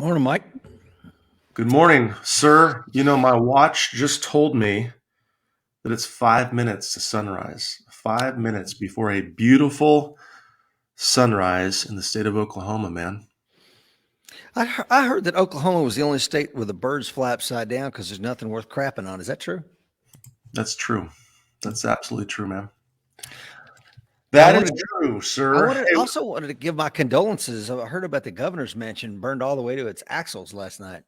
Morning, Mike. Good morning, sir. You know, my watch just told me that it's 5 minutes to sunrise. 5 minutes before a beautiful sunrise in the state of Oklahoma, man. I heard that Oklahoma was the only state where the birds fly upside down because there's nothing worth crapping on. Is that true? That's true. That's absolutely true, man. I That is wanted, true, I sir. wanted, Hey, also wanted to give my condolences. I heard about the governor's mansion burned all the way to its axles last night.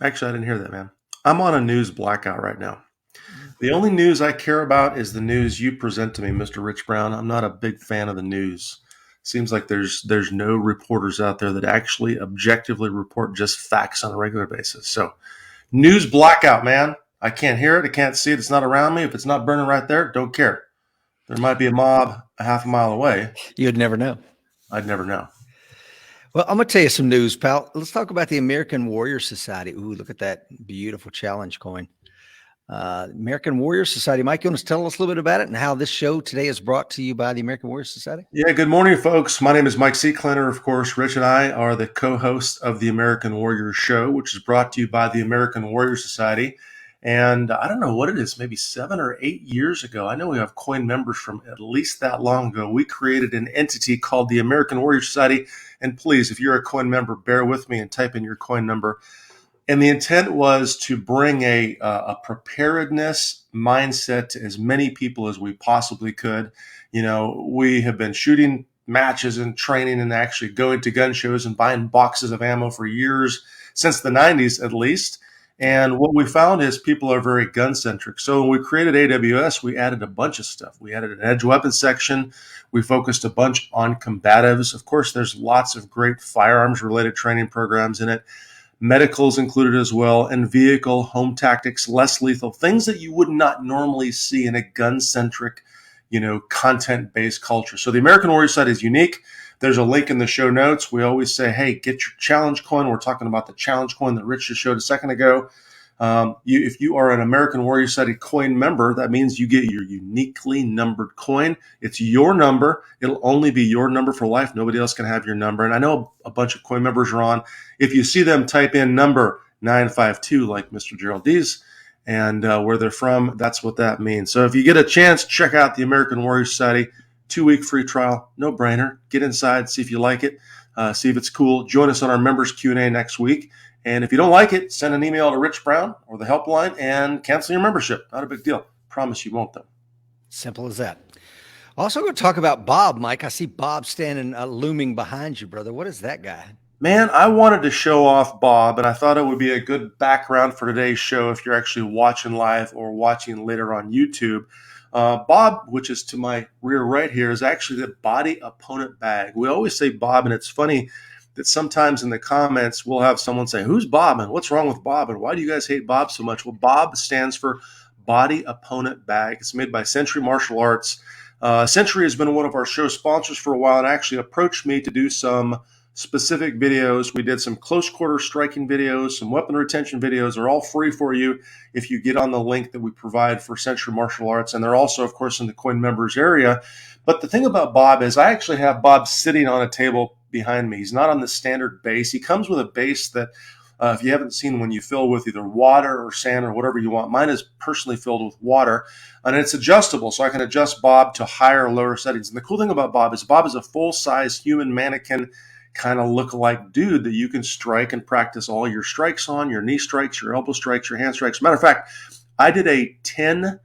actually, I didn't hear that, man. I'm on a news blackout right now. Mm. The only news I care about is the news you present to me, Mr. Rich Brown. I'm not a big fan of the news. Seems like there's no reporters out there that actually objectively report just facts on a regular basis. So news blackout, man. I can't hear it. I can't see it. It's not around me. If it's not burning right there, don't care. There might be a mob a half a mile away. You'd never know. I'd never know. Well, I'm going to tell you some news, pal. Let's talk about the American Warrior Society. Ooh, look at that beautiful challenge coin. American Warrior Society. Mike, you want to tell us a little bit about it and how this show today is brought to you by the American Warrior Society? Yeah, good morning, folks. My name is Mike Seekleiner. Of course, Rich and I are the co-hosts of the American Warrior Show, which is brought to you by the American Warrior Society. And I don't know what it is, maybe 7 or 8 years ago. I know we have coin members from at least that long ago. We created an entity called the American Warrior Society. And please, if you're a coin member, bear with me and type in your coin number. And the intent was to bring a preparedness mindset to as many people as we possibly could. You know, we have been shooting matches and training and actually going to gun shows and buying boxes of ammo for years, since the 90s at least. And what we found is people are very gun centric. So when we created AWS, we added a bunch of stuff. We added an edge weapon section. We focused a bunch on combatives. Of course, there's lots of great firearms related training programs in it. Medicals included as well, and vehicle, home tactics, less lethal, things that you would not normally see in a gun-centric, content-based culture. So the American Warrior site is unique. There's a link in the show notes. We always say, hey, get your challenge coin. We're talking about the challenge coin that Rich just showed a second ago. If you are an American Warrior Society coin member, that means you get your uniquely numbered coin. It's your number. It'll only be your number for life. Nobody else can have your number. And I know a bunch of coin members are on. If you see them type in number 952, like Mr. Gerald D's, and where they're from, that's what that means. So if you get a chance, check out the American Warrior Society 2-week free trial. No brainer. Get inside, see if you like it, see if it's cool. Join us on our members Q&A next week. And if you don't like it, send an email to Rich Brown or the helpline and cancel your membership. Not a big deal. Promise you won't, though. Simple as that. Also, going to talk about Bob, Mike. I see Bob standing looming behind you, brother. What is that guy? Man, I wanted to show off Bob, and I thought it would be a good background for today's show if you're actually watching live or watching later on YouTube. Bob, which is to my rear right here, is actually the body opponent bag. We always say Bob, and it's funny that sometimes in the comments we'll have someone say, who's Bob and what's wrong with Bob and why do you guys hate Bob so much? Well, Bob stands for Body Opponent Bag. It's made by Century Martial Arts. Century has been one of our show sponsors for a while and actually approached me to do some specific videos. We did some close quarter striking videos, some weapon retention videos. They're all free for you if you get on the link that we provide for Century Martial Arts. And they're also, of course, in the coin members area. But the thing about Bob is I actually have Bob sitting on a table behind me. He's not on the standard base. He comes with a base that if you haven't seen, when you fill with either water or sand or whatever you want, mine is personally filled with water, and it's adjustable, so I can adjust Bob to higher or lower settings. And the cool thing about Bob is a full-size human mannequin kind of look-alike dude that you can strike and practice all your strikes on, your knee strikes, your elbow strikes, your hand strikes. Matter of fact, I did a 10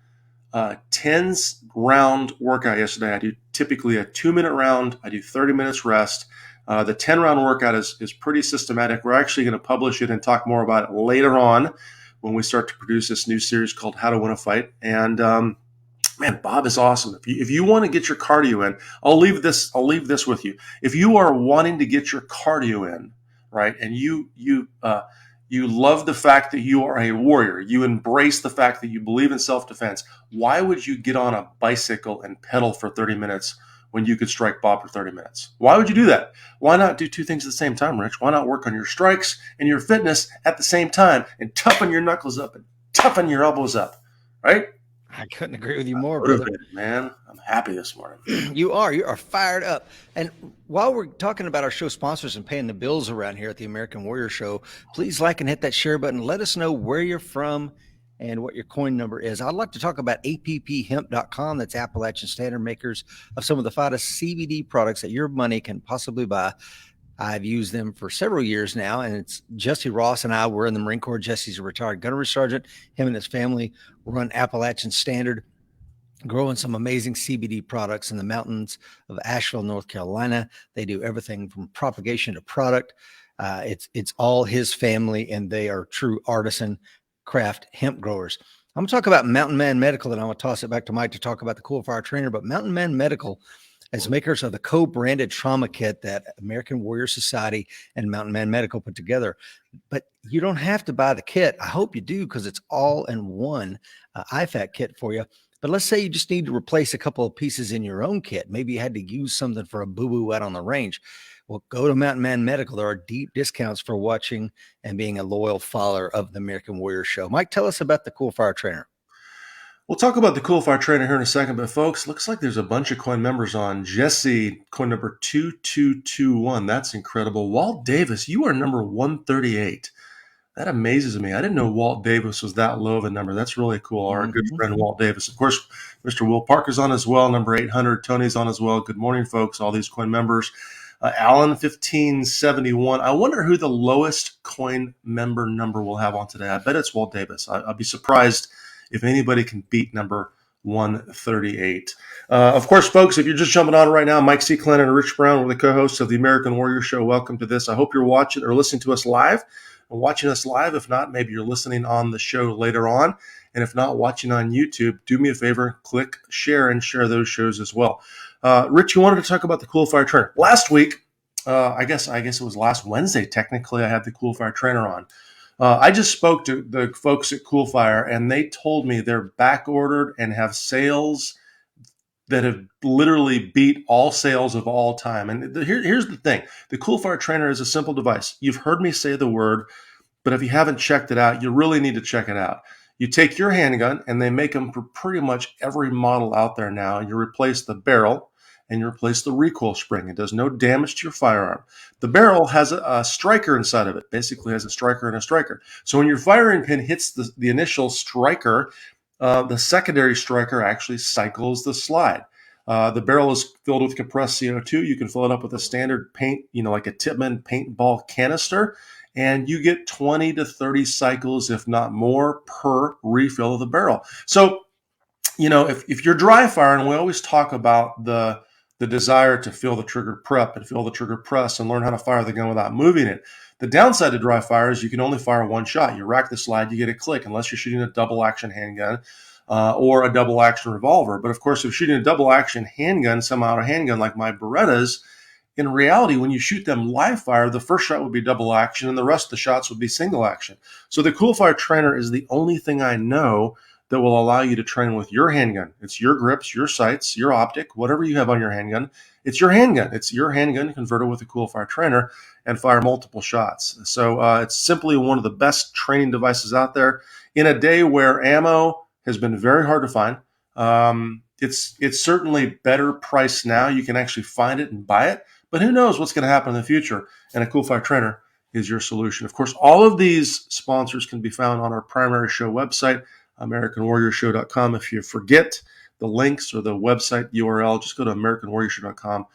round workout yesterday. I do typically a 2-minute round. I do 30 minutes rest. The 10-round workout is pretty systematic. We're actually going to publish it and talk more about it later on when we start to produce this new series called How to Win a Fight. And man, Bob is awesome. If you want to get your cardio in, I'll leave this with you. If you are wanting to get your cardio in, right, and you love the fact that you are a warrior, you embrace the fact that you believe in self-defense, why would you get on a bicycle and pedal for 30 minutes when you could strike Bob for 30 minutes? Why would you do that? Why not do two things at the same time, Rich? Why not work on your strikes and your fitness at the same time and toughen your knuckles up and toughen your elbows up, right? I couldn't agree with you more, brother. Motivated, man. I'm happy this morning. You are fired up. And while we're talking about our show sponsors and paying the bills around here at the American Warrior Show, please like and hit that share button. Let us know where you're from and what your coin number is. I'd like to talk about apphemp.com. That's Appalachian Standard, makers of some of the finest CBD products that your money can possibly buy. I've used them for several years now, and it's Jesse Ross and I were in the Marine Corps. Jesse's a retired gunnery sergeant. Him and his family run Appalachian Standard, growing some amazing CBD products in the mountains of Asheville, North Carolina. They do everything from propagation to product. It's all his family, and they are true artisan craft hemp growers. I'm going to talk about Mountain Man Medical, and I'm going to toss it back to Mike to talk about the Coolfire Trainer. But Mountain Man Medical, as makers of the co-branded trauma kit that American Warrior Society and Mountain Man Medical put together. But you don't have to buy the kit. I hope you do, because it's all in one IFAC kit for you. But let's say you just need to replace a couple of pieces in your own kit. Maybe you had to use something for a boo-boo out on the range. Well, go to Mountain Man Medical. There are deep discounts for watching and being a loyal follower of the American Warrior Show. Mike, tell us about the Coolfire Trainer. We'll talk about the Coolfire Trainer here in a second, but folks, looks like there's a bunch of coin members on. Jesse, coin number 2221. That's incredible. Walt Davis, you are number 138. That amazes me. I didn't know Walt Davis was that low of a number. That's really cool. Our good friend Walt Davis. Of course, Mr. Will Parker's on as well, number 800. Tony's on as well. Good morning, folks, all these coin members. Alan 1571. I wonder who the lowest coin member number will have on today. I bet it's Walt Davis. I'll be surprised if anybody can beat number 138. Of course, folks, if you're just jumping on right now, Mike C. Clennon and Rich Brown, we're the co-hosts of the American Warrior Show. Welcome to this. I hope you're watching or listening to us live. Watching us live. If not, maybe you're listening on the show later on. And if not, watching on YouTube, do me a favor, click share and share those shows as well. Rich, you wanted to talk about the Coolfire Trainer. Last week, I guess it was last Wednesday, technically, I had the Coolfire Trainer on. I just spoke to the folks at Coolfire, and they told me they're back ordered and have sales that have literally beat all sales of all time. And here's the thing. The Coolfire Trainer is a simple device. You've heard me say the word, but if you haven't checked it out, you really need to check it out. You take your handgun, and they make them for pretty much every model out there now. You replace the barrel, and you replace the recoil spring. It does no damage to your firearm. The barrel has a striker inside of it, basically has a striker and a striker. So when your firing pin hits the initial striker, the secondary striker actually cycles the slide. The barrel is filled with compressed CO2. You can fill it up with a standard paint, like a Tippmann paintball canister, and you get 20 to 30 cycles, if not more, per refill of the barrel. So, if you're dry firing, we always talk about the desire to feel the trigger prep and feel the trigger press and learn how to fire the gun without moving it. The downside to dry fire is you can only fire one shot. You rack the slide, you get a click, unless you're shooting a double action handgun or a double action revolver. But of course, if you're shooting a double action handgun, semi-auto handgun like my Berettas, in reality, when you shoot them live fire, the first shot would be double action and the rest of the shots would be single action. So the Coolfire Trainer is the only thing I know that will allow you to train with your handgun. It's your grips, your sights, your optic, whatever you have on your handgun. It's your handgun. It's your handgun converted with a Coolfire Trainer and fire multiple shots. So it's simply one of the best training devices out there in a day where ammo has been very hard to find. It's certainly better priced now. You can actually find it and buy it, but who knows what's going to happen in the future. And a Coolfire Trainer is your solution. Of course, all of these sponsors can be found on our primary show website, AmericanWarriorShow.com. If you forget the links or the website URL, just go to AmericanWarriorShow.com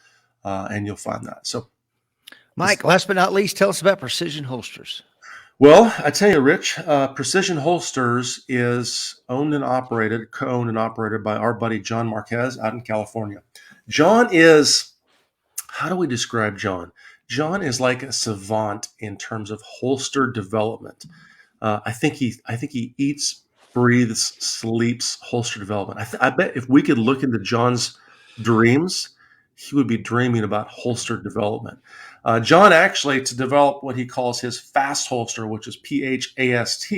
and you'll find that. So, Mike, last but not least, tell us about Precision Holsters. Well, I tell you, Rich, Precision Holsters is co-owned and operated by our buddy John Marquez out in California. John is, how do we describe John? John is like a savant in terms of holster development. I think he eats, breathes, sleeps holster development. I bet if we could look into John's dreams, he would be dreaming about holster development. John actually, to develop what he calls his fast holster, which is PHAST,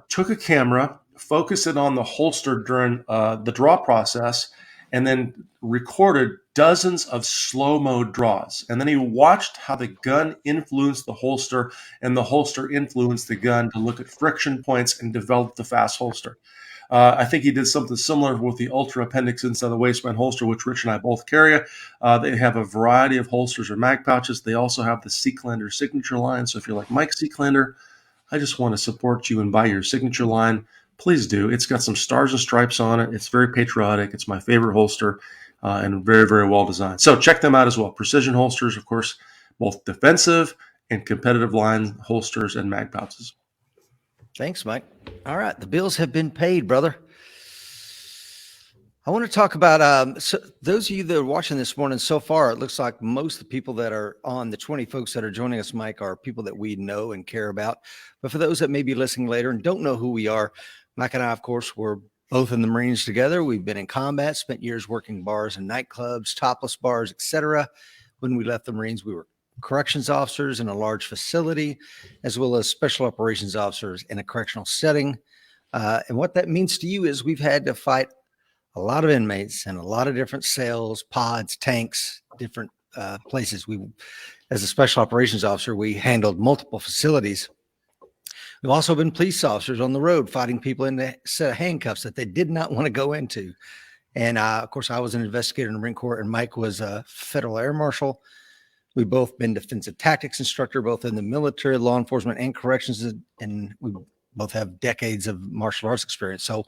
took a camera, focused it on the holster during the draw process, and then recorded dozens of slow-mo draws. And then he watched how the gun influenced the holster and the holster influenced the gun to look at friction points and develop the fast holster. I think he did something similar with the Ultra Appendix inside the waistband holster, which Rich and I both carry. They have a variety of holsters or mag pouches. They also have the Seaclander signature line. So if you're like Mike Seaclander, I just want to support you and buy your signature line, please do. It's got some stars and stripes on it. It's very patriotic. It's my favorite holster and very, very well designed. So check them out as well. Precision holsters, of course, both defensive and competitive line holsters and mag pouches. Thanks, Mike. All right. The bills have been paid, brother. I want to talk about so those of you that are watching this morning so far, it looks like most of the people that are on, the 20 folks that are joining us, Mike, are people that we know and care about. But for those that may be listening later and don't know who we are, Mike and I, of course, were both in the Marines together. We've been in combat, spent years working bars and nightclubs, topless bars, etc. When we left the Marines, we were corrections officers in a large facility, as well as special operations officers in a correctional setting. And what that means to you is we've had to fight a lot of inmates and a lot of different cells, pods, tanks, different places. We, as a special operations officer, we handled multiple facilities. We've also been police officers on the road fighting people in a set of handcuffs that they did not want to go into. And of course, I was an investigator in the Marine Corps, and Mike was a federal air marshal. We've both been defensive tactics instructor, both in the military, law enforcement, and corrections, and we both have decades of martial arts experience. So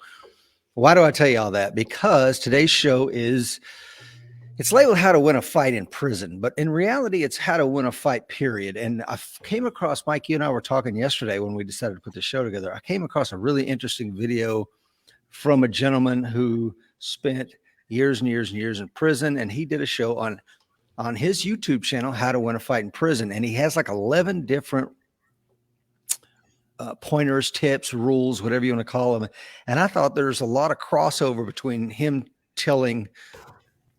why do I tell you all that? Because today's show it's labeled How to Win a Fight in Prison, but in reality, it's how to win a fight, period. And I came across, Mike, you and I were talking yesterday when we decided to put the show together. I came across a really interesting video from a gentleman who spent years and years and years in prison, and he did a show on his YouTube channel, How to Win a Fight in Prison. And he has like 11 different pointers, tips, rules, whatever you want to call them. And I thought there's a lot of crossover between him telling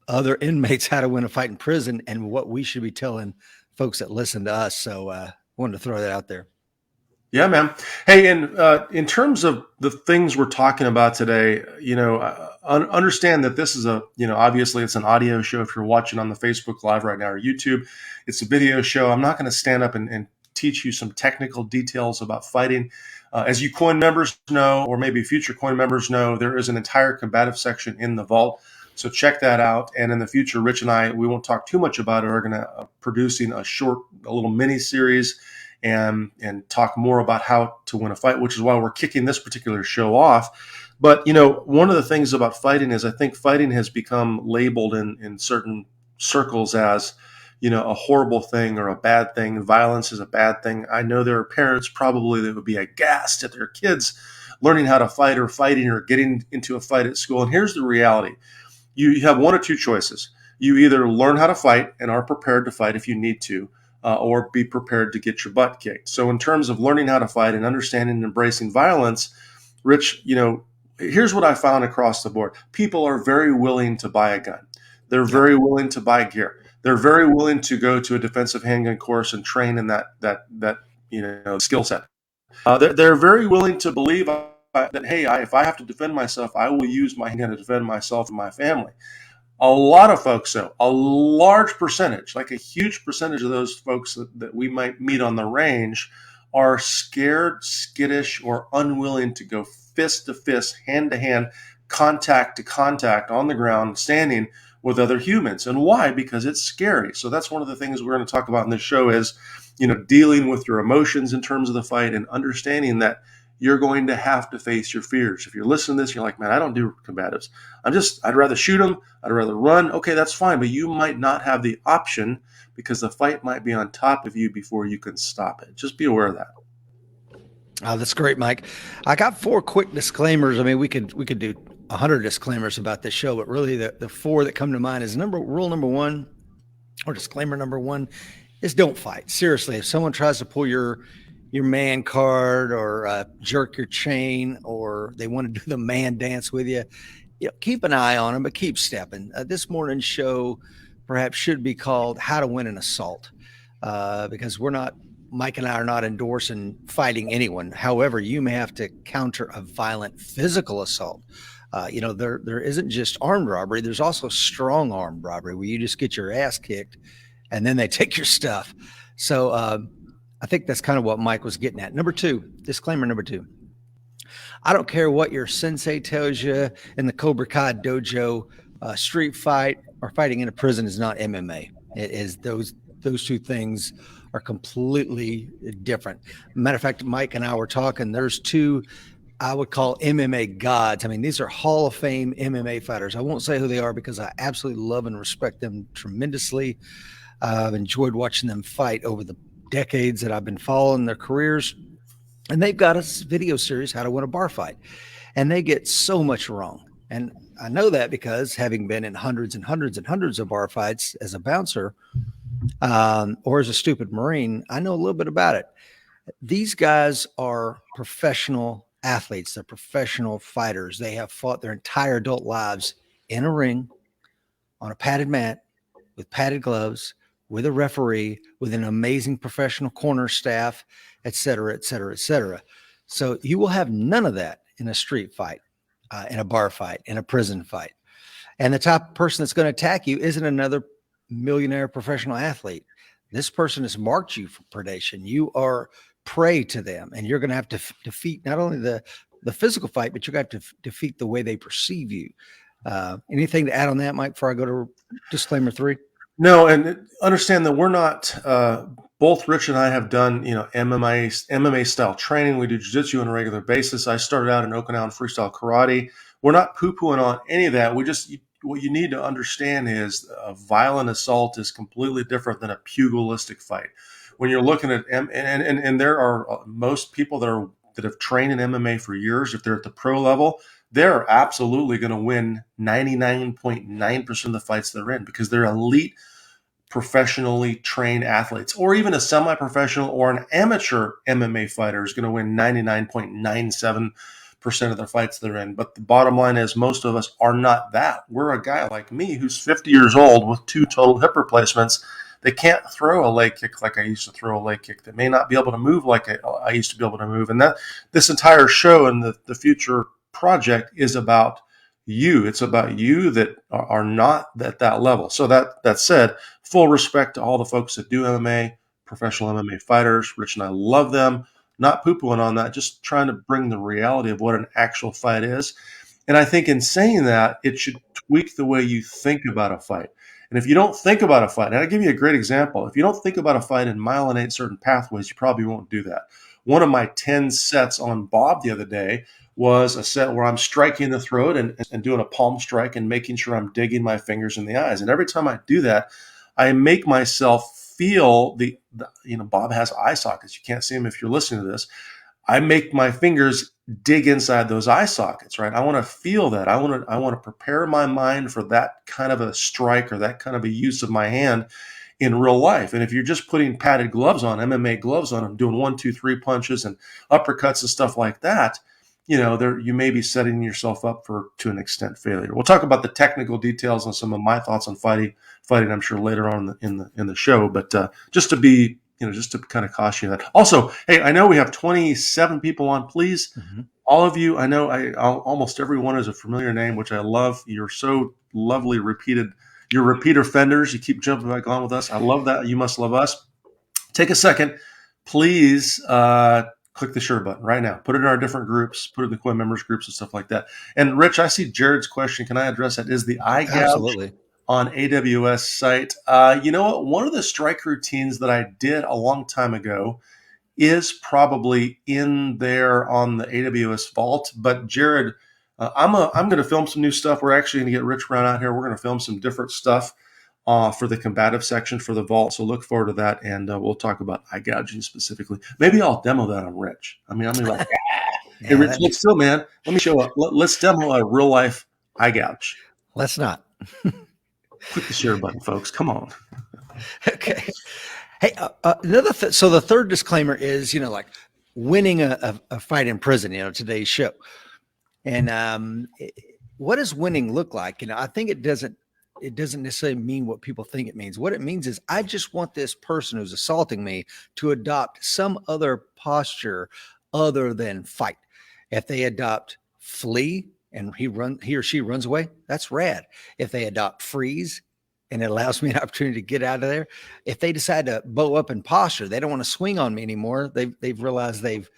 other inmates how to win a fight in prison and what we should be telling folks that listen to us. So I wanted to throw that out there. Yeah, man. Hey, and in terms of the things we're talking about today, understand that this is obviously it's an audio show. If you're watching on the Facebook Live right now or YouTube, it's a video show. I'm not going to stand up and teach you some technical details about fighting. As you COIN members know, or maybe future COIN members know, there is an entire combative section in the vault. So check that out. And in the future, Rich and I, we won't talk too much about it. We're going to producing a little mini series and talk more about how to win a fight, which is why we're kicking this particular show off. But, one of the things about fighting is I think fighting has become labeled in certain circles as, a horrible thing or a bad thing. Violence is a bad thing. I know there are parents probably that would be aghast at their kids learning how to fight or fighting or getting into a fight at school. And here's the reality. You have one or two choices. You either learn how to fight and are prepared to fight if you need to, or be prepared to get your butt kicked. So in terms of learning how to fight and understanding and embracing violence, Rich, here's what I found across the board. People are very willing to buy a gun. They're very willing to buy gear. They're very willing to go to a defensive handgun course and train in that skill set. They're very willing to believe that, hey, if I have to defend myself, I will use my handgun to defend myself and my family. A lot of folks, though, a large percentage, like a huge percentage of those folks that we might meet on the range are scared, skittish, or unwilling to go fist to fist, hand to hand, contact to contact on the ground, standing with other humans. And why? Because it's scary. So that's one of the things we're going to talk about in this show is, dealing with your emotions in terms of the fight and understanding that you're going to have to face your fears. If you're listening to this, you're like, man, I don't do combatives. I'd rather shoot them. I'd rather run. Okay, that's fine. But you might not have the option because the fight might be on top of you before you can stop it. Just be aware of that. Oh, that's great, Mike. I got 4 quick disclaimers. I mean, we could do 100 disclaimers about this show, but really the 4 that come to mind is rule number 1 or disclaimer number 1 is don't fight. Seriously, if someone tries to pull your man card or jerk your chain or they want to do the man dance with you, keep an eye on them, but keep stepping. This morning's show perhaps should be called How to Win an Assault because Mike and I are not endorsing fighting anyone. However, you may have to counter a violent physical assault. There isn't just armed robbery. There's also strong armed robbery where you just get your ass kicked and then they take your stuff. So I think that's kind of what Mike was getting at. Disclaimer number 2. I don't care what your sensei tells you in the Cobra Kai dojo, street fight or fighting in a prison is not MMA. It is those two things are completely different. Matter of fact, Mike and I were talking. There's two I would call MMA gods. I mean, these are Hall of Fame MMA fighters. I won't say who they are because I absolutely love and respect them tremendously. I've enjoyed watching them fight over the decades that I've been following their careers. And they've got a video series, How to Win a Bar Fight. And they get so much wrong. And I know that because having been in hundreds and hundreds and hundreds of bar fights as a bouncer or as a stupid Marine, I know a little bit about it. These guys are professional athletes. They're professional fighters. They have fought their entire adult lives in a ring, on a padded mat, with padded gloves, with a referee, with an amazing professional corner staff, et cetera, et cetera, et cetera. So you will have none of that in a street fight, in a bar fight, in a prison fight. And the type of person that's going to attack you isn't another millionaire professional athlete. This person has marked you for predation. You are prey to them, and you're going to have to defeat not only the physical fight, but you're going to have to defeat the way they perceive you. Anything to add on that, Mike, before I go to disclaimer 3? No, and understand that we're not. Both Rich and I have done, MMA style training. We do jiu-jitsu on a regular basis. I started out in Okinawan freestyle karate. We're not poo-pooing on any of that. What you need to understand is a violent assault is completely different than a pugilistic fight. When you're looking at and there are most people that have trained in MMA for years, if they're at the pro level, they're absolutely going to win 99.9% of the fights they're in because they're elite, professionally trained athletes. Or even a semi-professional or an amateur MMA fighter is going to win 99.97% of the fights they're in. But the bottom line is most of us are not that. We're a guy like me who's 50 years old with 2 total hip replacements. They can't throw a leg kick like I used to throw a leg kick. They may not be able to move like I used to be able to move. And that this entire show and the future project is about you. It's about you that are not at that level. So that said, full respect to all the folks that do MMA, professional MMA fighters. Rich and I love them. Not poo-pooing on that, just trying to bring the reality of what an actual fight is. And I think in saying that, it should tweak the way you think about a fight. And if you don't think about a fight, and I'll give you a great example. If you don't think about a fight and myelinate certain pathways, you probably won't do that. One of my 10 sets on Bob the other day was a set where I'm striking the throat and doing a palm strike and making sure I'm digging my fingers in the eyes. And every time I do that, I make myself feel Bob has eye sockets. You can't see him if you're listening to this. I make my fingers dig inside those eye sockets, right? I want to feel that. I want to prepare my mind for that kind of a strike or that kind of a use of my hand in real life. And if you're just putting padded gloves on, MMA gloves on, and doing 1, 2, 3 punches and uppercuts and stuff like that, you may be setting yourself up to an extent, failure. We'll talk about the technical details and some of my thoughts on fighting. I'm sure later on in the show. But just to kind of caution you that. Also, hey, I know we have 27 people on. Please, all of you, I know almost everyone is a familiar name, which I love. You're so lovely, you're repeat offenders. You keep jumping back on with us. I love that. You must love us. Take a second, please. Click the share button right now. Put it in our different groups. Put it in the Koi members groups and stuff like that. And Rich, I see Jared's question. Can I address that? Is the eye gouge Absolutely. on AWS site? You know what? One of the strike routines that I did a long time ago is probably in there on the AWS vault. But Jared, I'm going to film some new stuff. We're actually going to get Rich Brown out here. We're going to film some different stuff for the combative section for the vault. So look forward to that. And we'll talk about eye gouging specifically. Maybe I'll demo that on Rich. I'm like, hey, Rich, let's still, man, let me show up. Let's demo a real life eye gouge. Let's not. Click the share button, folks. Come on. Okay. Hey, so the third disclaimer is, like winning a fight in prison, today's show. And what does winning look like? I think it doesn't necessarily mean what people think it means. What it means is I just want this person who's assaulting me to adopt some other posture other than fight. If they adopt flee and he or she runs away, that's rad. If they adopt freeze and it allows me an opportunity to get out of there. If they decide to bow up in posture, they don't want to swing on me anymore. They've realized they've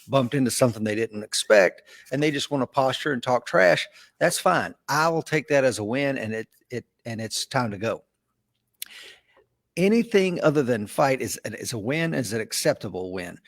bumped into something they didn't expect, and they just want to posture and talk trash. That's fine. I will take that as a win, and it's time to go. Anything other than fight is a win, is an acceptable win.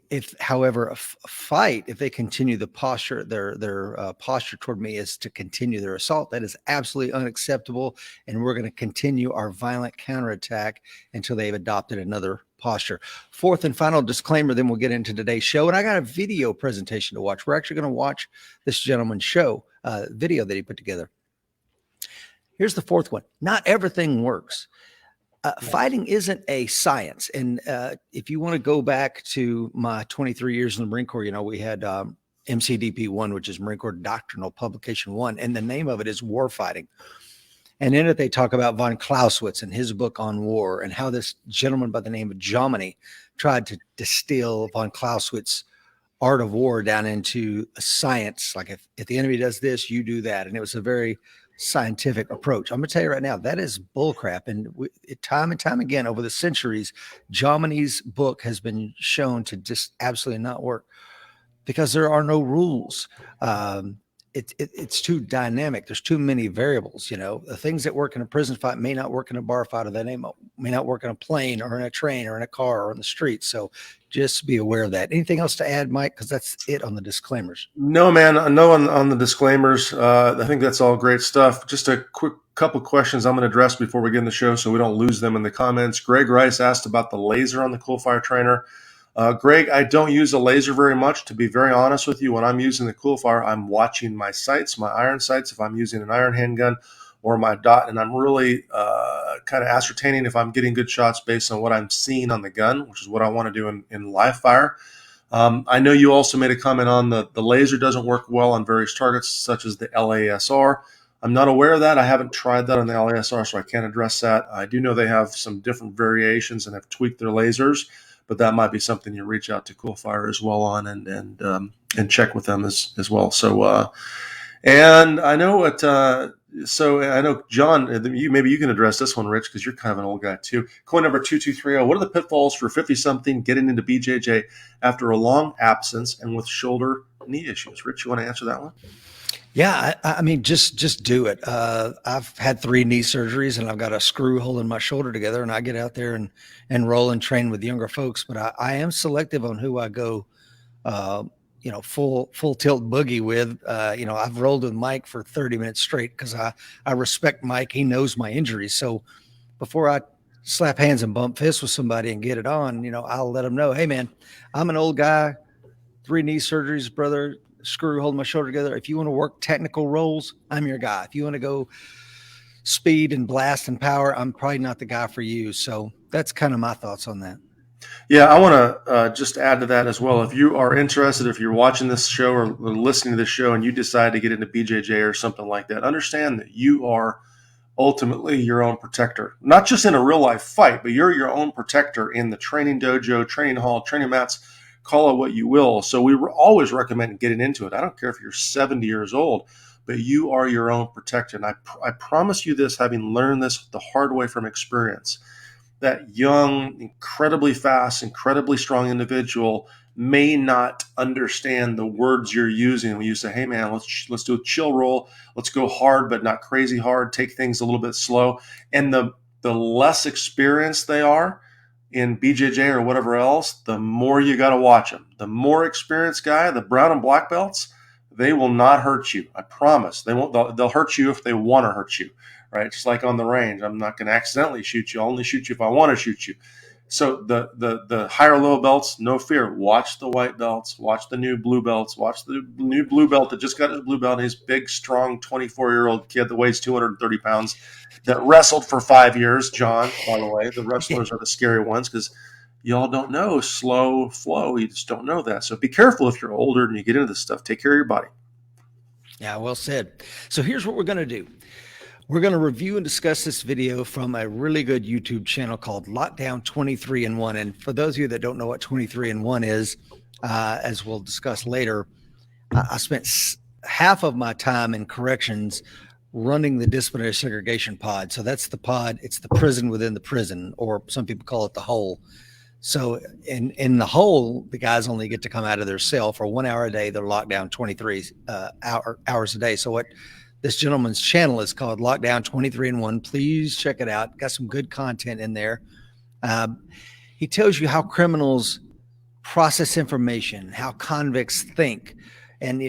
If, however, a fight, if they continue the posture, their posture toward me is to continue their assault, that is absolutely unacceptable. And we're going to continue our violent counterattack until they've adopted another posture. Fourth and final disclaimer, then we'll get into today's show. And I got a video presentation to watch. We're actually going to watch this gentleman's show, video that he put together. Here's the fourth one. Not everything works. Fighting isn't a science. And if you want to go back to my 23 years in the Marine Corps, we had MCDP 1, which is Marine Corps Doctrinal Publication 1. And the name of it is War Fighting. And in it, they talk about von Clausewitz and his book on war, and how this gentleman by the name of Jomini tried to distill von Clausewitz's art of war down into a science. Like if the enemy does this, you do that. And it was a very scientific approach. I'm going to tell you right now, that is bullcrap. And time and time again over the centuries, Jomini's book has been shown to just absolutely not work because there are no rules. It's too dynamic. There's too many variables. The things that work in a prison fight may not work in a bar fight, or they may not work in a plane or in a train or in a car or on the street. So just be aware of that. Anything else to add, Mike? Because that's it on the disclaimers. No, man. No, on the disclaimers. I think that's all great stuff. Just a quick couple questions I'm going to address before we get in the show so we don't lose them in the comments. Greg Rice asked about the laser on the Coolfire Trainer. Greg, I don't use a laser very much. To be very honest with you, when I'm using the Coolfire, I'm watching my sights, my iron sights, if I'm using an iron handgun or my dot, and I'm really kind of ascertaining if I'm getting good shots based on what I'm seeing on the gun, which is what I want to do in live fire. I know you also made a comment on the laser doesn't work well on various targets, such as the LASR. I'm not aware of that. I haven't tried that on the LASR, so I can't address that. I do know they have some different variations and have tweaked their lasers, but that might be something you reach out to Coolfire as well on and check with them as well. So, and I know what. So I know, John, maybe you can address this one, Rich, because you're kind of an old guy too. Coin number 2230. What are the pitfalls for 50-something getting into BJJ after a long absence and with shoulder knee issues? Rich, you want to answer that one? Yeah, I mean, just do it. I've had 3 knee surgeries, and I've got a screw holding my shoulder together, and I get out there and roll and train with younger folks. But I am selective on who I go, full tilt boogie with. I've rolled with Mike for 30 minutes straight because I respect Mike. He knows my injuries. So before I slap hands and bump fists with somebody and get it on, I'll let them know, hey, man, I'm an old guy, 3 knee surgeries, brother. Screw holding my shoulder together. If you want to work technical rolls, I'm your guy. If you want to go speed and blast and power, I'm probably not the guy for you. So that's kind of my thoughts on that. Yeah, I want to just add to that as well. If you are interested, if you're watching this show or listening to this show and you decide to get into BJJ or something like that, understand that you are ultimately your own protector, not just in a real life fight, but you're your own protector in the training dojo, training hall, training mats, call it what you will. So we always recommend getting into it. I don't care if you're 70 years old, but you are your own protector. And I promise you this, having learned this the hard way from experience, that young, incredibly fast, incredibly strong individual may not understand the words you're using when you say, hey, man, let's do a chill roll. Let's go hard, but not crazy hard. Take things a little bit slow. And the less experienced they are in BJJ or whatever else, the more you got to watch them. The more experienced guy, the brown and black belts, they will not hurt you. I promise. They won't. They'll hurt you if they want to hurt you, right? Just like on the range, I'm not going to accidentally shoot you. I'll only shoot you if I want to shoot you. So the higher low belts, no fear. Watch the white belts. Watch the new blue belts. Watch the new blue belt that just got his blue belt. His big, strong 24-year-old kid that weighs 230 pounds that wrestled for 5 years. John, by the way, the wrestlers are the scary ones because y'all don't know slow flow. You just don't know that. So be careful if you're older and you get into this stuff. Take care of your body. Yeah, well said. So here's what we're going to do. We're going to review and discuss this video from a really good YouTube channel called Lockdown 23-in-1. And for those of you that don't know what 23-in-1 is, as we'll discuss later, I spent half of my time in corrections running the disciplinary segregation pod. So that's the pod. It's the prison within the prison, or some people call it the hole. So in the whole, the guys only get to come out of their cell for 1 hour a day. They're locked down 23 hours a day. So what this gentleman's channel is called Lockdown 23 in 1. Please check it out. Got some good content in there. He tells you how criminals process information, how convicts think. And,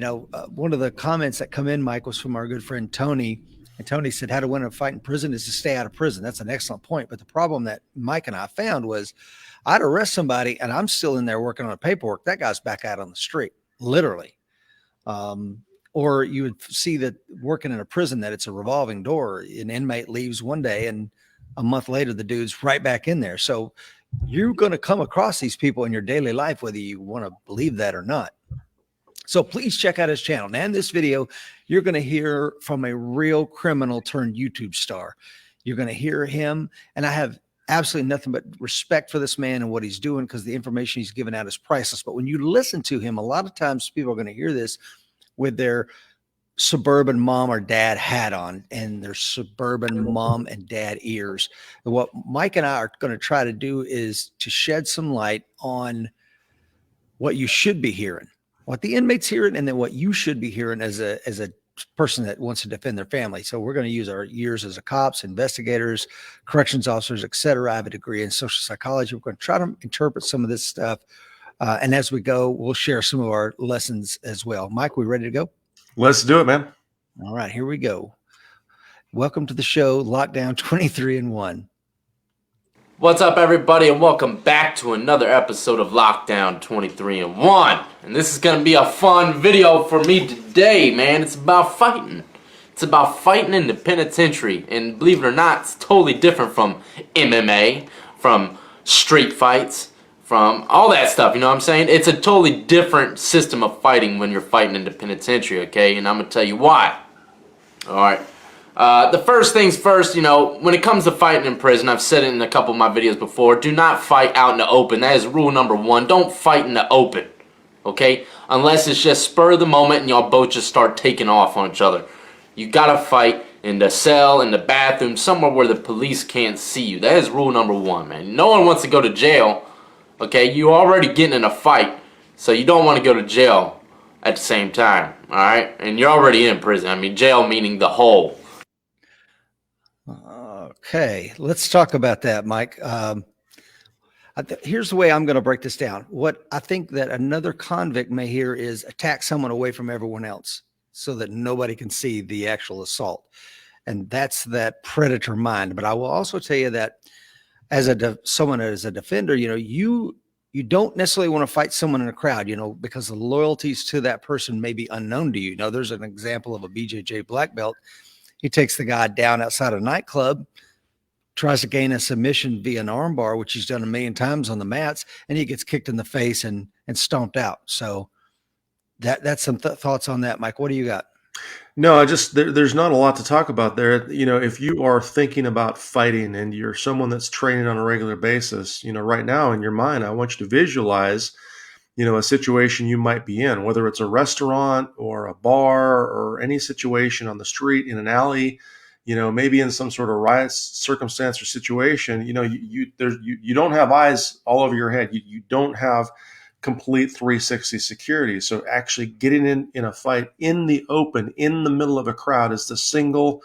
one of the comments that come in, Mike, was from our good friend Tony. And Tony said, how to win a fight in prison is to stay out of prison. That's an excellent point. But the problem that Mike and I found was I'd arrest somebody and I'm still in there working on paperwork. That guy's back out on the street, literally. Or you would see that working in a prison that it's a revolving door. An inmate leaves one day and a month later, the dude's right back in there. So you're going to come across these people in your daily life, whether you want to believe that or not. So please check out his channel. Now in this video, you're going to hear from a real criminal turned YouTube star. You're going to hear him. And I have absolutely nothing but respect for this man and what he's doing, because the information he's giving out is priceless. But when you listen to him, a lot of times people are going to hear this with their suburban mom or dad hat on and their suburban mom and dad ears. And what Mike and I are going to try to do is to shed some light on what you should be hearing, what the inmates hearing, and then what you should be hearing as a person that wants to defend their family. So we're going to use our years as a cops, investigators, corrections officers, etc. I have a degree in social psychology. We're going to try to interpret some of this stuff. And as we go, we'll share some of our lessons as well. Mike, we ready to go? Let's do it, man. All right, here we go. Welcome to the show, Lockdown 23 in 1. What's up, everybody, and welcome back to another episode of Lockdown 23 in 1. And this is going to be a fun video for me today, man. It's about fighting. It's about fighting in the penitentiary. And believe it or not, it's totally different from MMA, from street fights, from all that stuff, you know what I'm saying? It's a totally different system of fighting when you're fighting in the penitentiary, okay? And I'm going to tell you why. Alright. The first things first, when it comes to fighting in prison, I've said it in a couple of my videos before, do not fight out in the open. That is rule number 1. Don't fight in the open, okay? Unless it's just spur of the moment and y'all both just start taking off on each other. You gotta fight in the cell, in the bathroom, somewhere where the police can't see you. That is rule number 1, man. No one wants to go to jail. Okay, you're already getting in a fight, so you don't want to go to jail at the same time, all right? And you're already in prison. I mean, jail meaning the hole. Okay, let's talk about that, Mike. Here's the way I'm going to break this down. What I think that another convict may hear is attack someone away from everyone else so that nobody can see the actual assault. And that's that predator mind. But I will also tell you that as someone as a defender, you don't necessarily want to fight someone in a crowd, because the loyalties to that person may be unknown to you. There's an example of a BJJ black belt. He takes the guy down outside a nightclub, tries to gain a submission via an armbar, which he's done a million times on the mats, and he gets kicked in the face and stomped out. So that's some thoughts on that, Mike. What do you got? No, there's not a lot to talk about there. If you are thinking about fighting and you're someone that's training on a regular basis, right now in your mind, I want you to visualize, a situation you might be in, whether it's a restaurant or a bar or any situation on the street, in an alley, maybe in some sort of riot circumstance or situation. You don't have eyes all over your head. You don't have complete 360 security. So actually getting in a fight in the open, in the middle of a crowd, is the single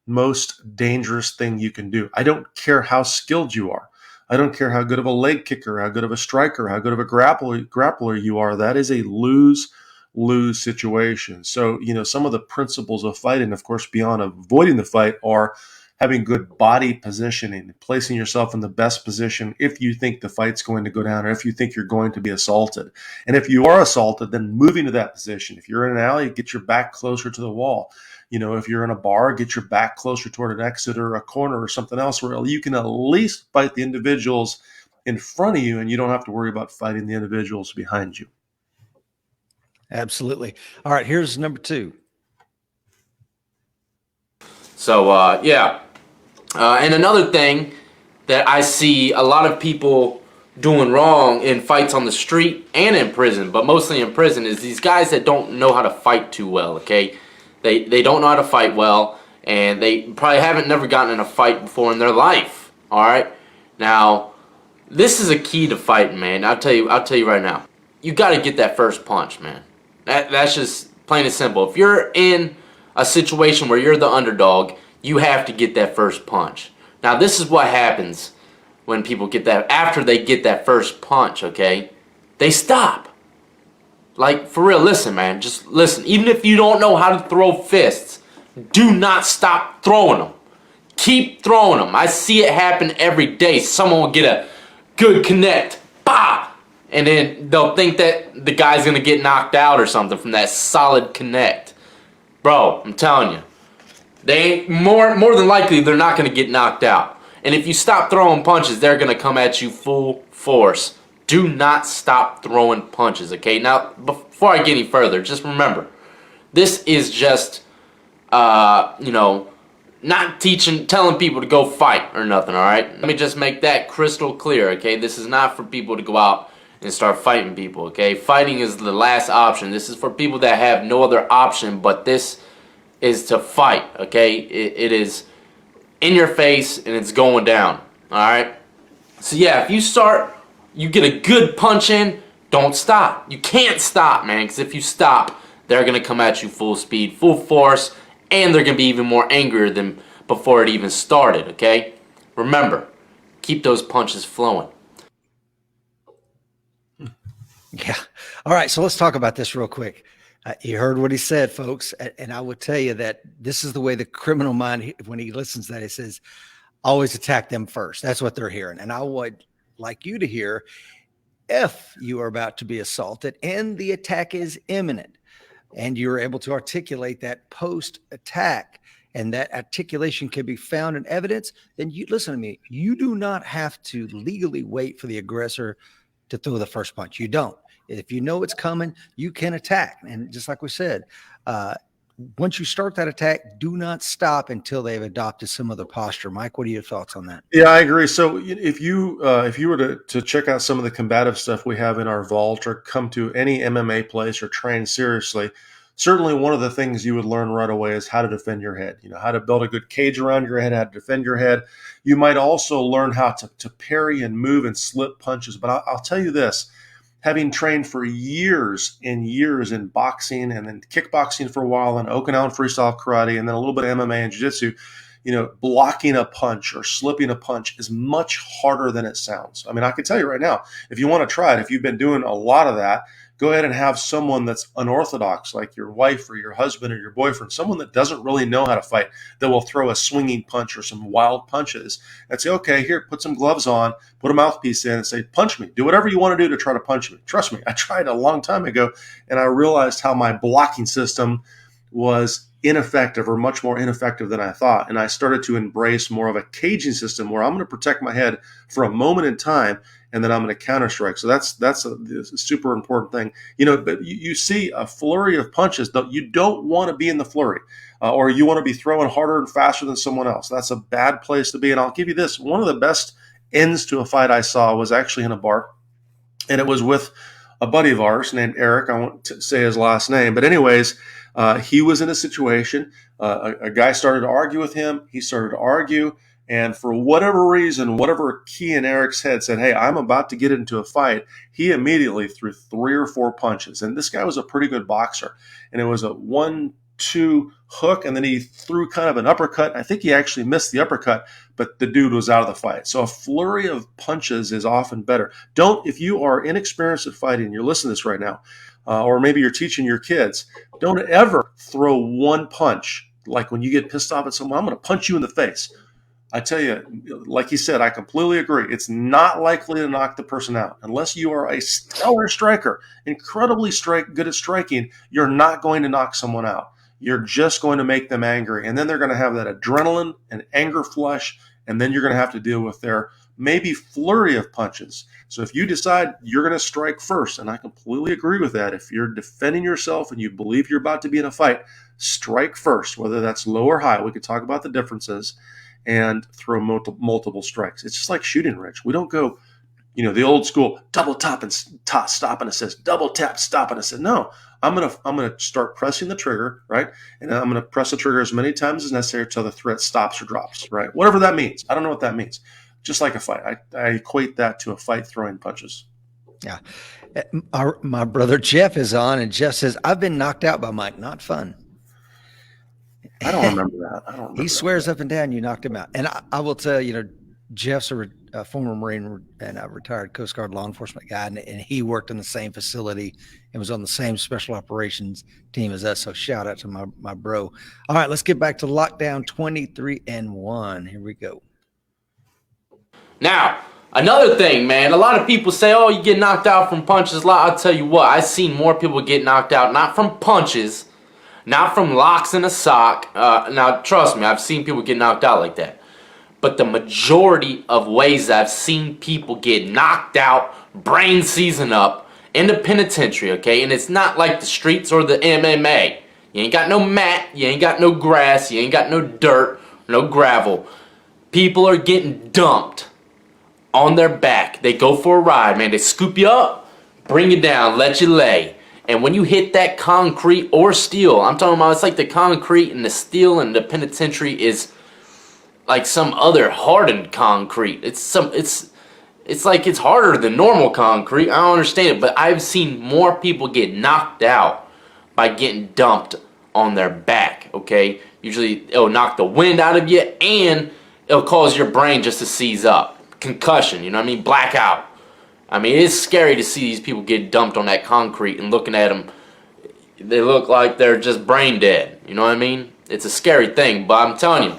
most dangerous thing you can do. I don't care how skilled you are. I don't care how good of a leg kicker, how good of a striker, how good of a grappler you are. That is a lose-lose situation. So, some of the principles of fighting, of course, beyond avoiding the fight, are having good body positioning, placing yourself in the best position if you think the fight's going to go down, or if you think you're going to be assaulted. And if you are assaulted, then moving to that position. If you're in an alley, get your back closer to the wall. If you're in a bar, get your back closer toward an exit or a corner or something else where you can at least fight the individuals in front of you, and you don't have to worry about fighting the individuals behind you. Absolutely. All right, here's number 2. So, yeah. And another thing that I see a lot of people doing wrong in fights on the street and in prison, but mostly in prison, is these guys that don't know how to fight too well, okay? They don't know how to fight well, and they probably never gotten in a fight before in their life, all right? Now, This is a key to fighting, man. I'll tell you right now. You got to get that first punch, man. That's just plain and simple. If you're in a situation where you're the underdog, you have to get that first punch. Now, this is what happens when people get that, after they get that first punch, okay? They stop. Like, for real, listen, man. Just listen. Even if you don't know how to throw fists, do not stop throwing them. Keep throwing them. I see it happen every day. Someone will get a good connect. Bah! And then they'll think that the guy's going to get knocked out or something from that solid connect. Bro, I'm telling you. They ain't, more than likely, they're not going to get knocked out. And if you stop throwing punches, they're going to come at you full force. Do not stop throwing punches, okay? Now, before I get any further, just remember, this is just, not telling people to go fight or nothing, alright? Let me just make that crystal clear, okay? This is not for people to go out and start fighting people, okay? Fighting is the last option. This is for people that have no other option, but this is to fight, okay? It is in your face and it's going down, alright? So yeah, if you get a good punch in, don't stop. You can't stop, man, because if you stop, they're going to come at you full speed, full force, and they're going to be even more angrier than before it even started, okay? Remember, keep those punches flowing. Yeah. All right. So let's talk about this real quick. You heard what he said, folks. And I would tell you that this is the way the criminal mind, when he listens to that, he says, always attack them first. That's what they're hearing. And I would like you to hear, if you are about to be assaulted and the attack is imminent, and you're able to articulate that post-attack, and that articulation can be found in evidence, then you listen to me. You do not have to legally wait for the aggressor to throw the first punch. You don't. If you know it's coming, you can attack. And just like we said, once you start that attack, do not stop until they've adopted some other posture. Mike, what are your thoughts on that? Yeah, I agree. So if you were to check out some of the combative stuff we have in our vault, or come to any MMA place or train seriously, certainly one of the things you would learn right away is how to defend your head. You know, how to build a good cage around your head, how to defend your head. You might also learn how to parry and move and slip punches. But I'll tell you this, having trained for years and years in boxing and then kickboxing for a while and Okinawan freestyle karate and then a little bit of MMA and jiu-jitsu, blocking a punch or slipping a punch is much harder than it sounds. I mean, I can tell you right now, if you want to try it, if you've been doing a lot of that, go ahead and have someone that's unorthodox, like your wife or your husband or your boyfriend, someone that doesn't really know how to fight, that will throw a swinging punch or some wild punches, and say, okay, here, put some gloves on, put a mouthpiece in, and say, punch me. Do whatever you want to do to try to punch me. Trust me, I tried a long time ago, and I realized how my blocking system was ineffective, or much more ineffective than I thought. And I started to embrace more of a caging system where I'm going to protect my head for a moment in time, and then I'm going to counter strike. So that's a super important thing. But you see a flurry of punches. You don't want to be in the flurry, or you want to be throwing harder and faster than someone else. That's a bad place to be. And I'll give you this. One of the best ends to a fight I saw was actually in a bar, and it was with a buddy of ours named Eric. I won't say his last name, but anyways, he was in a situation. A guy started to argue with him. He started to argue. And for whatever reason, whatever key in Eric's head said, hey, I'm about to get into a fight, he immediately threw 3 or 4 punches. And this guy was a pretty good boxer. And it was a 1-2 hook, and then he threw kind of an uppercut. I think he actually missed the uppercut, but the dude was out of the fight. So a flurry of punches is often better. If you are inexperienced at fighting, you're listening to this right now, or maybe you're teaching your kids, don't ever throw one punch. Like when you get pissed off at someone, I'm going to punch you in the face. I tell you, like you said, I completely agree. It's not likely to knock the person out. Unless you are a stellar striker, incredibly good at striking, you're not going to knock someone out. You're just going to make them angry. And then they're going to have that adrenaline and anger flush, and then you're going to have to deal with their maybe flurry of punches. So if you decide you're going to strike first, and I completely agree with that, if you're defending yourself and you believe you're about to be in a fight, strike first, whether that's low or high. We could talk about the differences, and throw multiple strikes. It's just like shooting, Rich. We don't go, the old school double tap and stop and assist, double tap, stop and assist. No, I'm gonna start pressing the trigger, right? And I'm gonna press the trigger as many times as necessary until the threat stops or drops, right? Whatever that means. I don't know what that means. just like a fight. I equate that to a fight throwing punches. Yeah. My brother Jeff is on, and Jeff says, I've been knocked out by Mike. Not fun. I don't remember that. I don't remember. He swears up and down you knocked him out. And I will tell you, Jeff's a former Marine and a retired Coast Guard law enforcement guy, and he worked in the same facility and was on the same special operations team as us. So shout out to my bro. All right, let's get back to lockdown 23-1. Here we go. Now, another thing, man, a lot of people say, oh, you get knocked out from punches. I'll tell you what, I've seen more people get knocked out, not from punches, not from locks in a sock. Now, trust me, I've seen people get knocked out like that. But the majority of ways I've seen people get knocked out, brain season up, in the penitentiary, okay? And it's not like the streets or the MMA. You ain't got no mat, you ain't got no grass, you ain't got no dirt, no gravel. People are getting dumped on their back. They go for a ride, man. They scoop you up, bring you down, let you lay. And when you hit that concrete or steel, I'm talking about, it's like the concrete and the steel and the penitentiary is like some other hardened concrete. It's like it's harder than normal concrete. I don't understand it, but I've seen more people get knocked out by getting dumped on their back, okay? Usually it'll knock the wind out of you and it'll cause your brain just to seize up. Concussion, you know what I mean? Blackout. I mean, it's scary to see these people get dumped on that concrete and looking at them, they look like they're just brain dead. You know what I mean? It's a scary thing, but I'm telling you,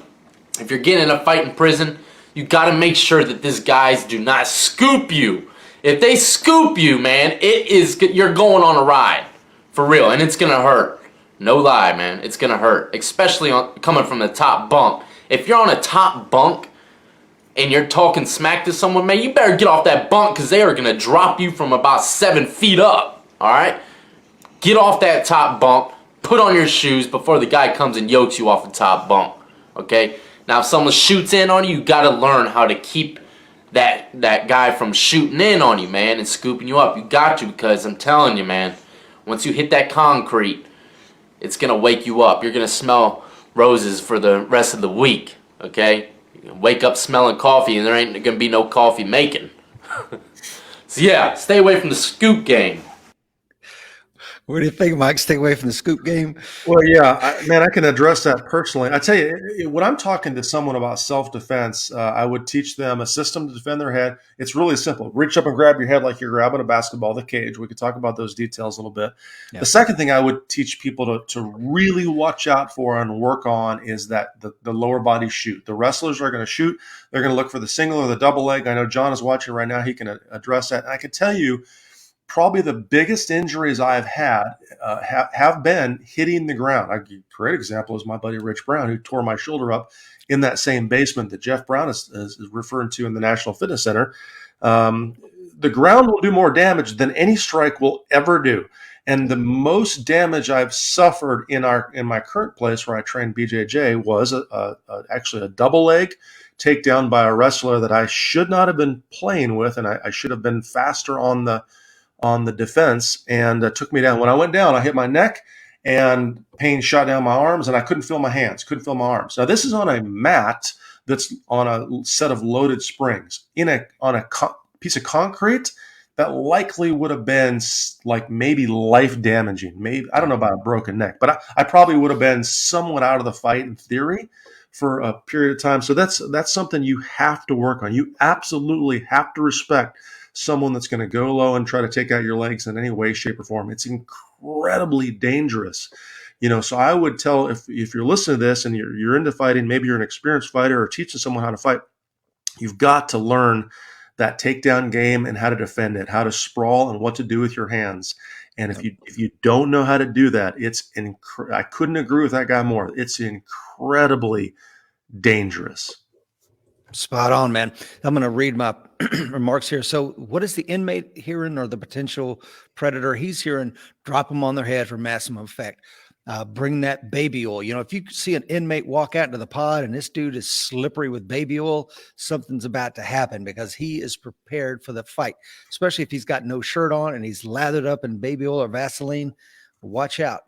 if you're getting in a fight in prison, you got to make sure that these guys do not scoop you. If they scoop you, man, you're going on a ride. For real, and it's going to hurt. No lie, man, it's going to hurt, especially coming from the top bunk. If you're on a top bunk and you're talking smack to someone, man, you better get off that bunk because they are going to drop you from about 7 feet up, all right? Get off that top bunk, put on your shoes before the guy comes and yokes you off the top bunk, okay? Now, if someone shoots in on you, you got to learn how to keep that guy from shooting in on you, man, and scooping you up. You got to, because I'm telling you, man, once you hit that concrete, it's going to wake you up. You're going to smell roses for the rest of the week, okay? Wake up smelling coffee and there ain't gonna be no coffee making. So yeah, stay away from the scoop game. What do you think, Mike? Stay away from the scoop game? Well, yeah, I can address that personally. I tell you, when I'm talking to someone about self-defense, I would teach them a system to defend their head. It's really simple. Reach up and grab your head like you're grabbing a basketball, the cage. We could talk about those details a little bit. Yeah. The second thing I would teach people to really watch out for and work on is that the lower body shoot. The wrestlers are going to shoot. They're going to look for the single or the double leg. I know John is watching right now. He can address that. And I can tell you, probably the biggest injuries I've had have been hitting the ground. A great example is my buddy Rich Brown, who tore my shoulder up in that same basement that Jeff Brown is referring to in the National Fitness Center. The ground will do more damage than any strike will ever do. And the most damage I've suffered in my current place where I train BJJ was actually a double leg takedown by a wrestler that I should not have been playing with, and I should have been faster on the defense, and took me down. When I went down, I hit my neck, and pain shot down my arms, and I couldn't feel my hands, couldn't feel my arms. Now, this is on a mat that's on a set of loaded springs on a piece of concrete that likely would have been like maybe life damaging. Maybe, I don't know about a broken neck, but I probably would have been somewhat out of the fight in theory for a period of time. So that's something you have to work on. You absolutely have to respect someone that's going to go low and try to take out your legs in any way, shape, or form. It's incredibly dangerous. So I would tell, if you're listening to this and you're into fighting, maybe you're an experienced fighter or teaching someone how to fight, you've got to learn that takedown game and how to defend it, how to sprawl and what to do with your hands. And if you don't know how to do that, I couldn't agree with that guy more. It's incredibly dangerous. Spot on, man. I'm going to read my remarks here. So what is the inmate hearing, or the potential predator? He's hearing, drop them on their head for maximum effect. Bring that baby oil. If you see an inmate walk out into the pod and this dude is slippery with baby oil, something's about to happen, because he is prepared for the fight, especially if he's got no shirt on and he's lathered up in baby oil or Vaseline. Watch out.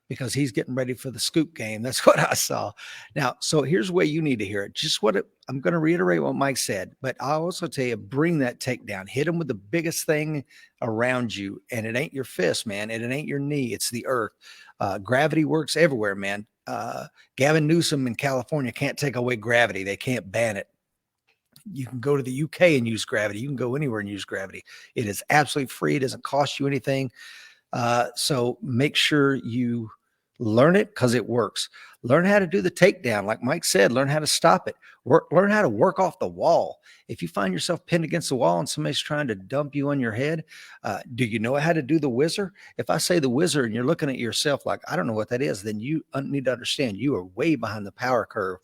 because he's getting ready for the scoop game. That's what I saw. Now, so here's where you need to hear it. I'm going to reiterate what Mike said, but I'll also tell you, bring that takedown, hit him with the biggest thing around you. And it ain't your fist, man. And it ain't your knee. It's the earth. Gravity works everywhere, man. Gavin Newsom in California can't take away gravity. They can't ban it. You can go to the UK and use gravity. You can go anywhere and use gravity. It is absolutely free. It doesn't cost you anything. So make sure you learn it because it works. Learn how to do the takedown. Like Mike said, learn how to stop it. Learn how to work off the wall. If you find yourself pinned against the wall and somebody's trying to dump you on your head, do you know how to do the whizzer? If I say the whizzer and you're looking at yourself like, I don't know what that is, then you need to understand you are way behind the power curve.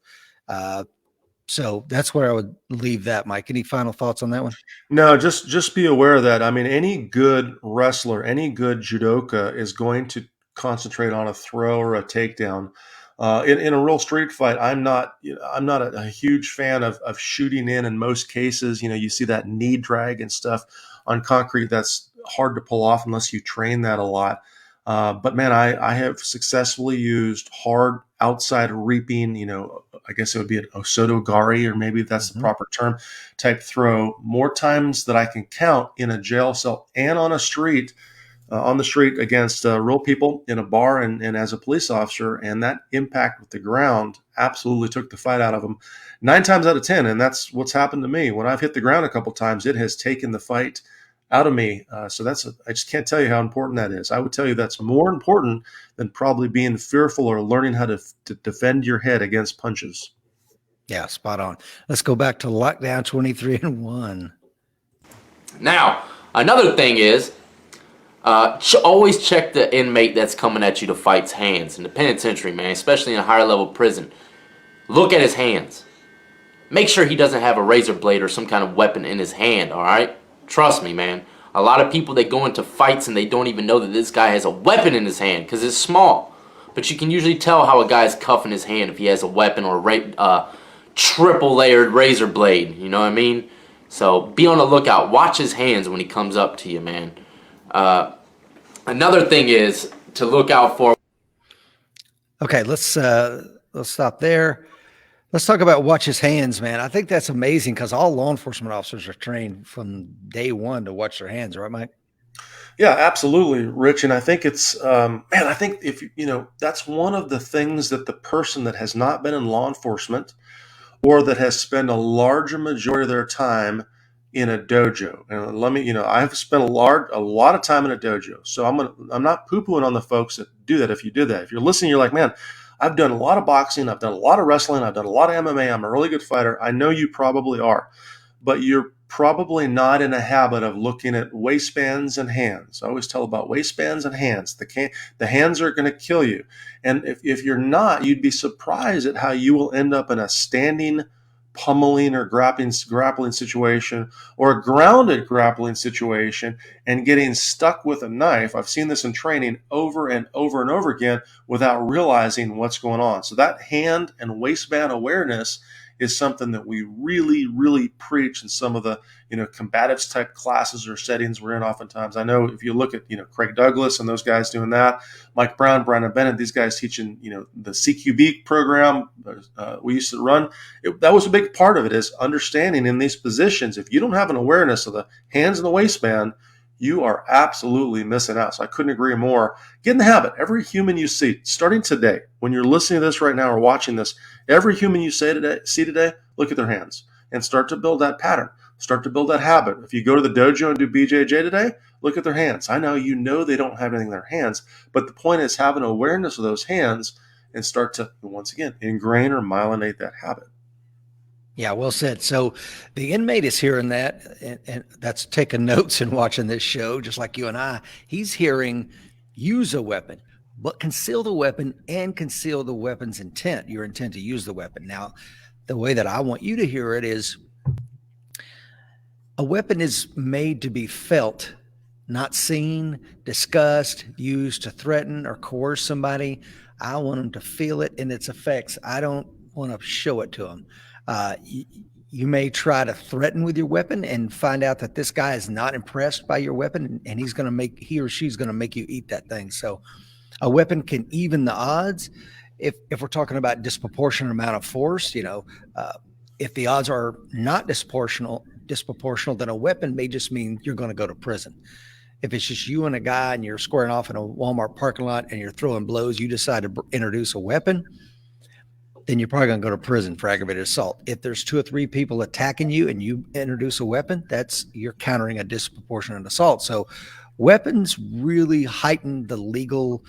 So that's where I would leave that, Mike. Any final thoughts on that one? No, just be aware that, I mean, any good wrestler, any good judoka is going to concentrate on a throw or a takedown. In a real street fight, I'm not a huge fan of shooting in most cases. You see that knee drag and stuff on concrete. That's hard to pull off unless you train that a lot. But man, I have successfully used hard outside reaping, I guess it would be an osotogari, or maybe that's the proper term, type throw, more times that I can count in a jail cell and on the street against real people in a bar and as a police officer. And that impact with the ground absolutely took the fight out of them 9 times out of 10. And that's what's happened to me. When I've hit the ground a couple times, it has taken the fight out of me. So I just can't tell you how important that is. I would tell you that's more important than probably being fearful or learning how to defend your head against punches. Yeah, spot on. Let's go back to lockdown 23-1. Now, another thing is, always check the inmate that's coming at you to fight's hands in the penitentiary, man, especially in a higher level prison. Look at his hands. Make sure he doesn't have a razor blade or some kind of weapon in his hand, all right? Trust me, man. A lot of people, they go into fights and they don't even know that this guy has a weapon in his hand because it's small. But you can usually tell how a guy's cuffing his hand if he has a weapon or a triple layered razor blade. You know what I mean? So be on the lookout. Watch his hands when he comes up to you, man. Another thing is to look out for. Okay, let's stop there. Let's talk about watch his hands, man. I think that's amazing because all law enforcement officers are trained from day one to watch their hands, right, Mike? Yeah, absolutely, Rich. And I think it's, I think if that's one of the things that the person that has not been in law enforcement or that has spent a larger majority of their time in a dojo. And I've spent a lot of time in a dojo. So I'm not poo-pooing on the folks that do that. If you do that, if you're listening, you're like, man, I've done a lot of boxing. I've done a lot of wrestling. I've done a lot of MMA. I'm a really good fighter. I know you probably are, but you're probably not in a habit of looking at waistbands and hands. I always tell about waistbands and hands. The hands are going to kill you. And if you're not, you'd be surprised at how you will end up in a standing pummeling or grappling situation or a grounded grappling situation and getting stuck with a knife. I've seen this in training over and over and over again without realizing what's going on. So that hand and waistband awareness is something that we really, really preach in some of the, combatives type classes or settings we're in oftentimes. I know if you look at, Craig Douglas and those guys doing that, Mike Brown, Brandon Bennett, these guys teaching, the CQB program we used to run, that was a big part of it, is understanding in these positions. If you don't have an awareness of the hands and the waistband, you are absolutely missing out. So I couldn't agree more. Get in the habit. Every human you see, starting today, when you're listening to this right now or watching this, every human you see today, look at their hands and start to build that pattern. Start to build that habit. If you go to the dojo and do BJJ today, look at their hands. I know they don't have anything in their hands, but the point is having awareness of those hands and start to, once again, ingrain or myelinate that habit. Yeah, well said. So the inmate is hearing that, and that's taking notes and watching this show, just like you and I. He's hearing use a weapon, but conceal the weapon and conceal the weapon's intent, your intent to use the weapon. Now, the way that I want you to hear it is a weapon is made to be felt, not seen, discussed, used to threaten or coerce somebody. I want them to feel it in its effects. I don't want to show it to them. You may try to threaten with your weapon and find out that this guy is not impressed by your weapon, and he or she's going to make you eat that thing. So A weapon can even the odds. If we're talking about disproportionate amount of force, if the odds are not disproportional, then a weapon may just mean you're going to go to prison. If it's just you and a guy and you're squaring off in a Walmart parking lot and you're throwing blows, you decide to introduce a weapon, then you're probably going to go to prison for aggravated assault. If there's 2 or 3 people attacking you and you introduce a weapon, you're countering a disproportionate assault. So weapons really heighten the legal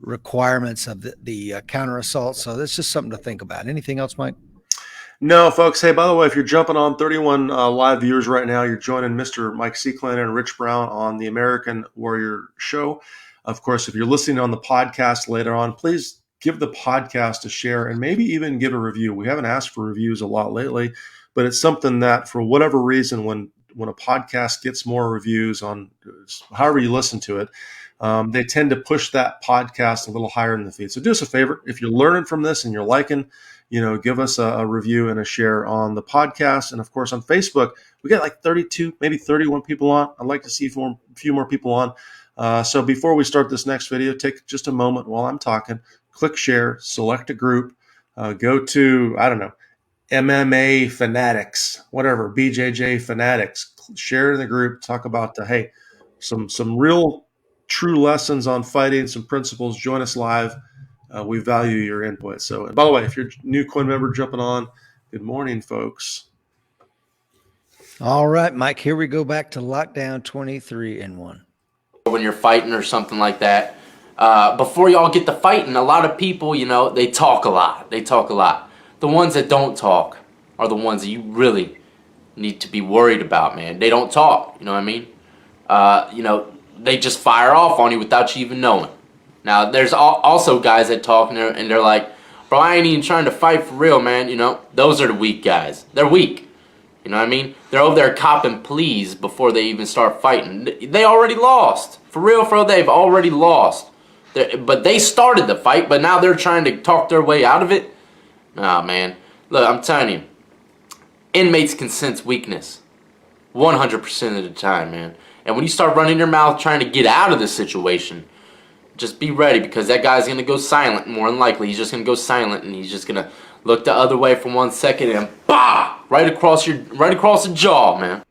requirements of the counter assault. So that's just something to think about. Anything else, Mike? No, folks. Hey, by the way, if you're jumping on 31 live viewers right now, you're joining Mr. Mike C. Clanner and Rich Brown on the American Warrior Show. Of course, if you're listening on the podcast later on, please give the podcast a share and maybe even give a review. We haven't asked for reviews a lot lately, but it's something that for whatever reason, when a podcast gets more reviews on however you listen to it, they tend to push that podcast a little higher in the feed. So do us a favor. If you're learning from this and you're liking, give us a review and a share on the podcast. And of course, on Facebook, we got like 32, maybe 31 people on. I'd like to see a few more people on. So before we start this next video, take just a moment while I'm talking, click share, select a group, go to, I don't know, MMA Fanatics, whatever, BJJ Fanatics, share in the group, talk about, hey, some real true lessons on fighting, some principles. Join us live. We value your input. So, and by the way, if you're a new coin member jumping on, good morning, folks. All right, Mike, here we go back to lockdown 23 and 1. When you're fighting or something like that, before y'all get to fighting, a lot of people, they talk a lot. The ones that don't talk are the ones that you really need to be worried about, man. They don't talk, you know what I mean? They just fire off on you without you even knowing. Now, there's also guys that talk and they're like, bro, I ain't even trying to fight for real, man. Those are the weak guys. They're weak. You know what I mean? They're over there copping pleas before they even start fighting. They already lost. For real, they've already lost. But they started the fight, but now they're trying to talk their way out of it. Nah, man. Look, I'm telling you, inmates can sense weakness 100% of the time, man. And when you start running your mouth trying to get out of this situation, just be ready, because that guy's going to go silent more than likely. He's just going to go silent, and he's just going to look the other way for 1 second and bah! Right across the jaw, man.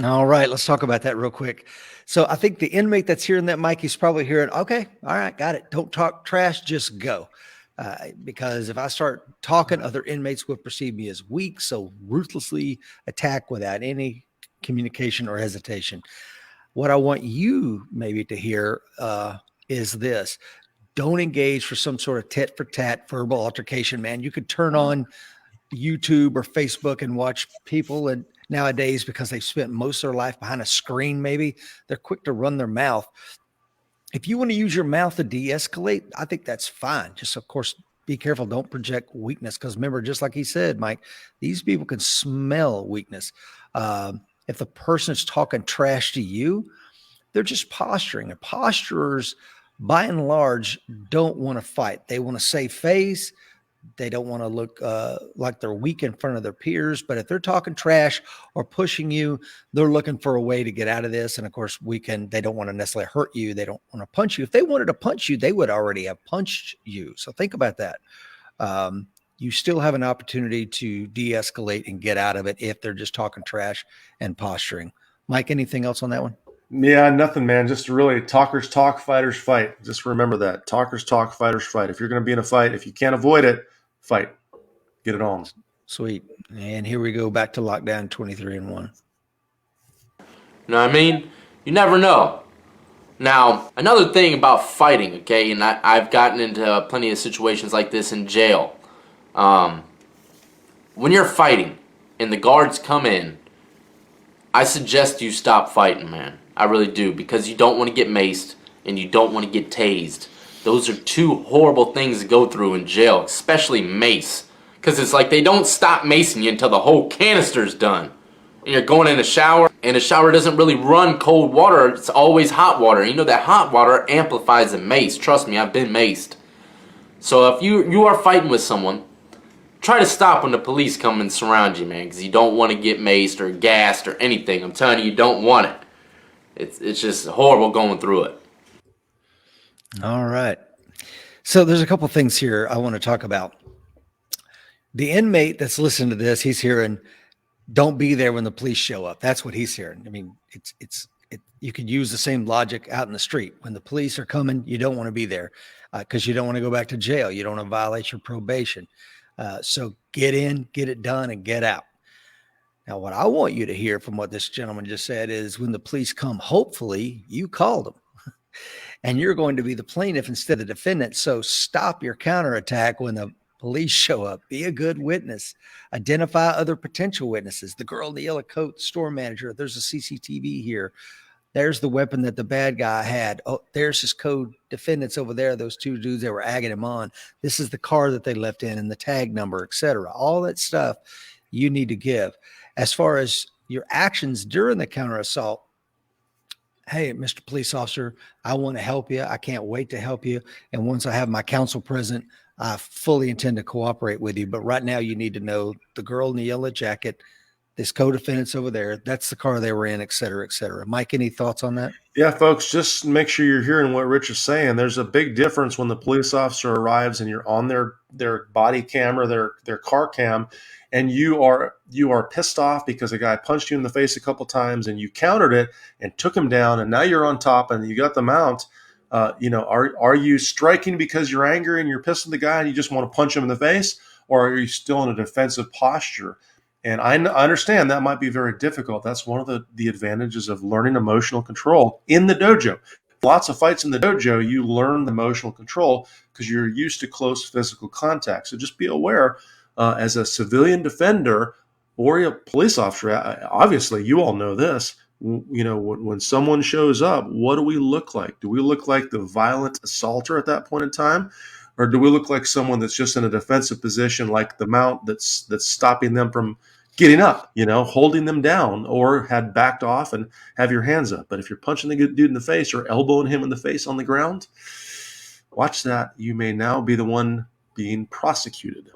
All right, let's talk about that real quick. So I think the inmate that's hearing that, Mike, he's probably hearing, okay, all right, got it. Don't talk trash, just go. Because if I start talking, other inmates will perceive me as weak, so ruthlessly attack without any communication or hesitation. What I want you maybe to hear is this. Don't engage for some sort of tit-for-tat verbal altercation, man. You could turn on YouTube or Facebook and watch people, and nowadays, because they've spent most of their life behind a screen, maybe they're quick to run their mouth. If you want to use your mouth to de-escalate, I think that's fine. Just, of course, be careful. Don't project weakness, because remember, just like he said, Mike, these people can smell weakness. If the person's talking trash to you, they're just posturing. And posturers, by and large, don't want to fight. They want to save face. They don't want to look like they're weak in front of their peers. But if they're talking trash or pushing you, they're looking for a way to get out of this. And of course, they don't want to necessarily hurt you. They don't want to punch you. If they wanted to punch you, they would already have punched you. So think about that. You still have an opportunity to de-escalate and get out of it if they're just talking trash and posturing. Mike, anything else on that one? Yeah, nothing, man. Just really, talkers talk, fighters fight. Just remember that. Talkers talk, fighters fight. If you're going to be in a fight, if you can't avoid it, fight. Get it on. Sweet. And here we go back to lockdown 23 and 1. You know what I mean? You never know. Now, another thing about fighting, okay, and I've gotten into plenty of situations like this in jail. When you're fighting and the guards come in, I suggest you stop fighting, man. I really do, because you don't want to get maced and you don't want to get tased. Those are two horrible things to go through in jail, especially mace. Because it's like they don't stop macing you until the whole canister's done. And you're going in a shower, and the shower doesn't really run cold water. It's always hot water. You know that hot water amplifies the mace. Trust me, I've been maced. So if you are fighting with someone, try to stop when the police come and surround you, man. Because you don't want to get maced or gassed or anything. I'm telling you, you don't want it. It's just horrible going through it. All right. So there's a couple things here I want to talk about. The inmate that's listening to this, he's hearing, "Don't be there when the police show up." That's what he's hearing. I mean, you could use the same logic out in the street. When the police are coming, you don't want to be there because you don't want to go back to jail. You don't want to violate your probation. So get in, get it done, and get out. Now, what I want you to hear from what this gentleman just said is when the police come, hopefully you called them and you're going to be the plaintiff instead of defendant. So stop your counterattack when the police show up. Be a good witness. Identify other potential witnesses. The girl in the yellow coat, the store manager. There's a CCTV here. There's the weapon that the bad guy had. Oh, there's his co-defendants over there. Those two dudes that were egging him on. This is the car that they left in and the tag number, etc. All that stuff you need to give. As far as your actions during the counter assault, hey, Mr. Police Officer, I want to help you. I can't wait to help you. And once I have my counsel present, I fully intend to cooperate with you. But right now you need to know the girl in the yellow jacket, this co-defendants over there, that's the car they were in, et cetera, et cetera. Mike, any thoughts on that? Yeah, folks, just make sure you're hearing what Rich is saying. There's a big difference when the police officer arrives and you're on their body camera, their car cam, and you are pissed off because a guy punched you in the face a couple times and you countered it and took him down, and now you're on top and you got the mount. Are you striking because you're angry and you're pissing the guy and you just want to punch him in the face, or are you still in a defensive posture? And I understand that might be very difficult. That's one of the advantages of learning emotional control in the dojo. Lots of fights in the dojo, you learn the emotional control because you're used to close physical contact. So just be aware as a civilian defender or a police officer, obviously you all know this, when someone shows up, what do we look like? Do we look like the violent assaulter at that point in time? Or do we look like someone that's just in a defensive position, like the mount that's stopping them from getting up, holding them down, or had backed off and have your hands up? But if you're punching the dude in the face or elbowing him in the face on the ground, watch that. You may now be the one being prosecuted.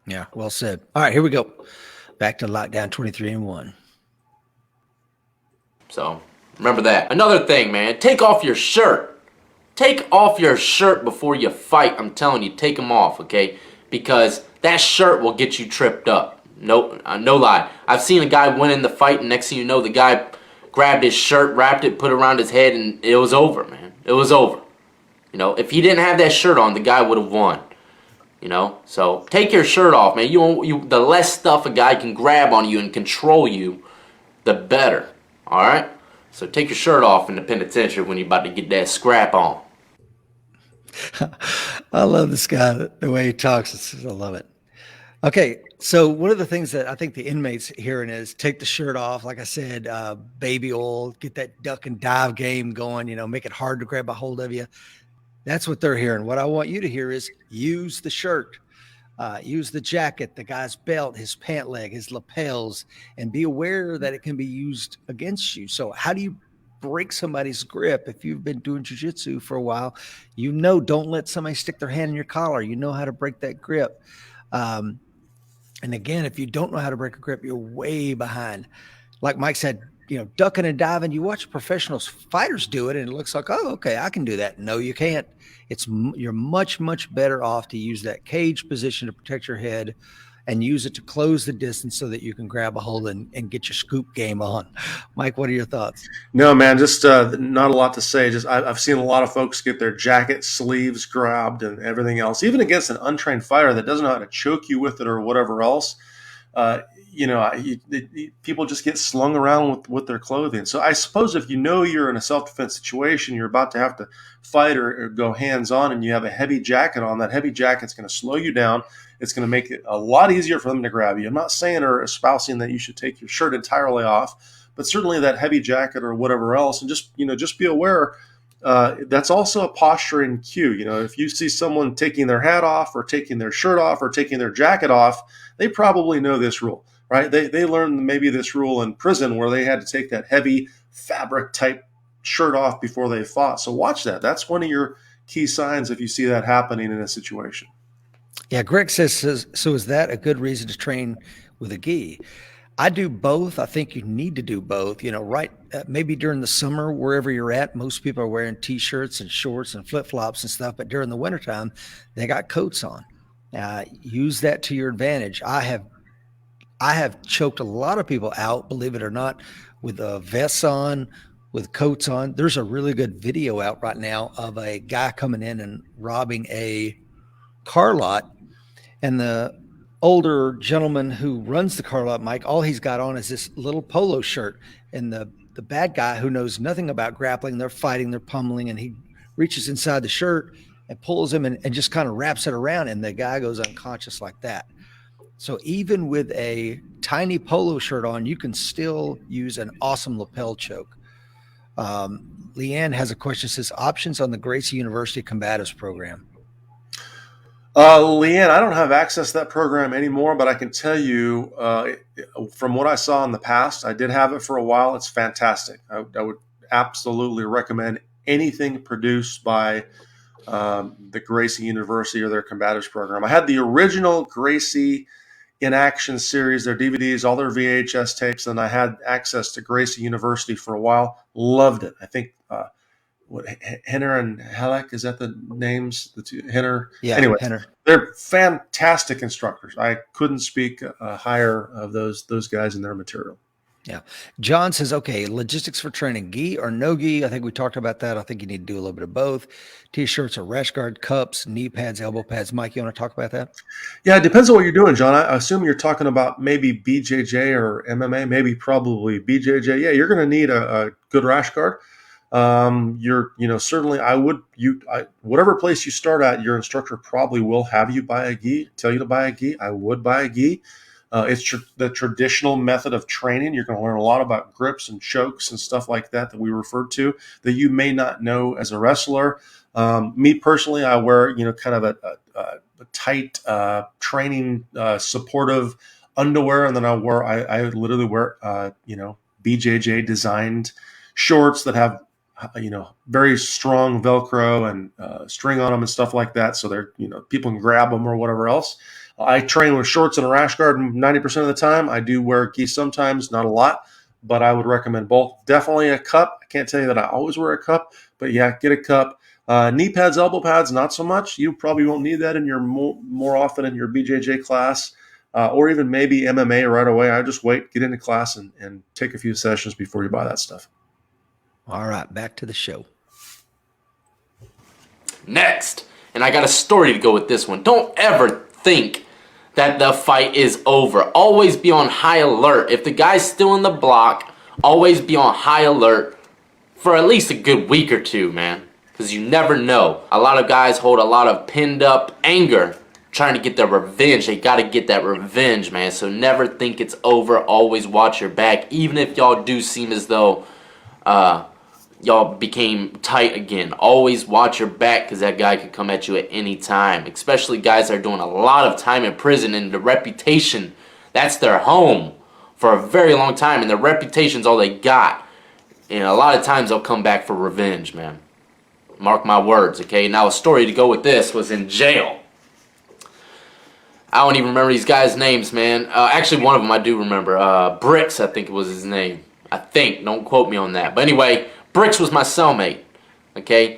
Yeah, well said. All right, here we go. Back to Lockdown 23-1. So remember that. Another thing, man, take off your shirt. Take off your shirt before you fight. I'm telling you, take them off, okay? Because that shirt will get you tripped up. No lie. I've seen a guy win in the fight, and next thing you know, the guy grabbed his shirt, wrapped it, put it around his head, and it was over, man. It was over. If he didn't have that shirt on, the guy would have won. So take your shirt off, man. The less stuff a guy can grab on you and control you, the better. All right? So take your shirt off in the penitentiary when you're about to get that scrap on. I love this guy, the way he talks. I love it. Okay, so one of the things that I think the inmates hearing is take the shirt off. Like I said, baby oil, get that duck and dive game going, make it hard to grab a hold of you. That's what they're hearing. What I want you to hear is use the shirt, use the jacket, the guy's belt, his pant leg, his lapels, and be aware that it can be used against you. So how do you break somebody's grip? If you've been doing jiu-jitsu for a while, don't let somebody stick their hand in your collar. You know how to break that grip. And again, if you don't know how to break a grip, you're way behind. Like Mike said, ducking and diving, you watch professional fighters do it and it looks like, oh, okay, I can do that. No, you can't. You're much, much better off to use that cage position to protect your head and use it to close the distance so that you can grab a hold and get your scoop game on. Mike, what are your thoughts? No, man, just not a lot to say. Just I've seen a lot of folks get their jacket sleeves grabbed and everything else, even against an untrained fighter that doesn't know how to choke you with it or whatever else. People just get slung around with their clothing. So I suppose if you're in a self-defense situation, you're about to have to fight or go hands-on, and you have a heavy jacket on, that heavy jacket's going to slow you down. It's going to make it a lot easier for them to grab you. I'm not saying or espousing that you should take your shirt entirely off, but certainly that heavy jacket or whatever else, and just be aware that's also a posturing cue. If you see someone taking their hat off or taking their shirt off or taking their jacket off, they probably know this rule, right? They learned maybe this rule in prison where they had to take that heavy fabric type shirt off before they fought. So watch that. That's one of your key signs if you see that happening in a situation. Yeah, Greg says, so is that a good reason to train with a gi? I do both. I think you need to do both. Right? Maybe during the summer, wherever you're at, most people are wearing t-shirts and shorts and flip-flops and stuff. But during the wintertime, they got coats on. Use that to your advantage. I have choked a lot of people out, believe it or not, with vests on, with coats on. There's a really good video out right now of a guy coming in and robbing a car lot, and the older gentleman who runs the car lot, Mike, all he's got on is this little polo shirt, and the bad guy, who knows nothing about grappling, they're fighting, they're pummeling, and he reaches inside the shirt and pulls him and just kind of wraps it around, and the guy goes unconscious like that. So even with a tiny polo shirt on, you can still use an awesome lapel choke. Leanne has a question. Says options on the Gracie University Combatives program. Leanne, I don't have access to that program anymore, but I can tell you from what I saw in the past, I did have it for a while. It's fantastic. I would absolutely recommend anything produced by the Gracie University or their Combatives program. I had the original Gracie in Action series, their DVDs, all their VHS tapes, and I had access to Gracie University for a while. Loved it. I think Henner and Halleck, is that the names? The two Henner. Yeah. Anyway, Henner. They're fantastic instructors. I couldn't speak higher of those guys and their material. Yeah. John says, okay, logistics for training, gi or no gi. I think we talked about that. I think you need to do a little bit of both. T-shirts or rash guard, cups, knee pads, elbow pads. Mike, you want to talk about that? Yeah, it depends on what you're doing, John. I assume you're talking about maybe BJJ or MMA, maybe probably BJJ. Yeah, you're going to need a good rash guard. Certainly whatever place you start at, your instructor probably will have you buy a gi, tell you to buy a gi. I would buy a gi. It's the traditional method of training. You're going to learn a lot about grips and chokes and stuff like that we referred to that you may not know as a wrestler. Me personally, I wear, kind of a tight training supportive underwear. And then I literally wear, BJJ designed shorts that have, very strong Velcro and string on them and stuff like that. So they're, people can grab them or whatever else. I train with shorts and a rash guard 90% of the time. I do wear gi sometimes, not a lot, but I would recommend both. Definitely a cup. I can't tell you that I always wear a cup, but yeah, get a cup. Knee pads, elbow pads, not so much. You probably won't need that in your more often in your BJJ class or even maybe MMA right away. I just wait, get into class and take a few sessions before you buy that stuff. All right, back to the show. Next, and I got a story to go with this one. Don't ever think that the fight is over. Always be on high alert. If the guy's still in the block, always be on high alert for at least a good week or two, man. Because you never know. A lot of guys hold a lot of pinned up anger trying to get their revenge. They got to get that revenge, man. So never think it's over. Always watch your back. Even if y'all do seem as though y'all became tight again. Always watch your back because that guy could come at you at any time. Especially guys that are doing a lot of time in prison and the reputation, that's their home for a very long time. And their reputation's all they got. And a lot of times they'll come back for revenge, man. Mark my words, okay? Now a story to go with this was in jail. I don't even remember these guys' names, man. Actually, one of them I do remember. Bricks, I think was his name. I think. Don't quote me on that. But anyway, Bricks was my cellmate, okay?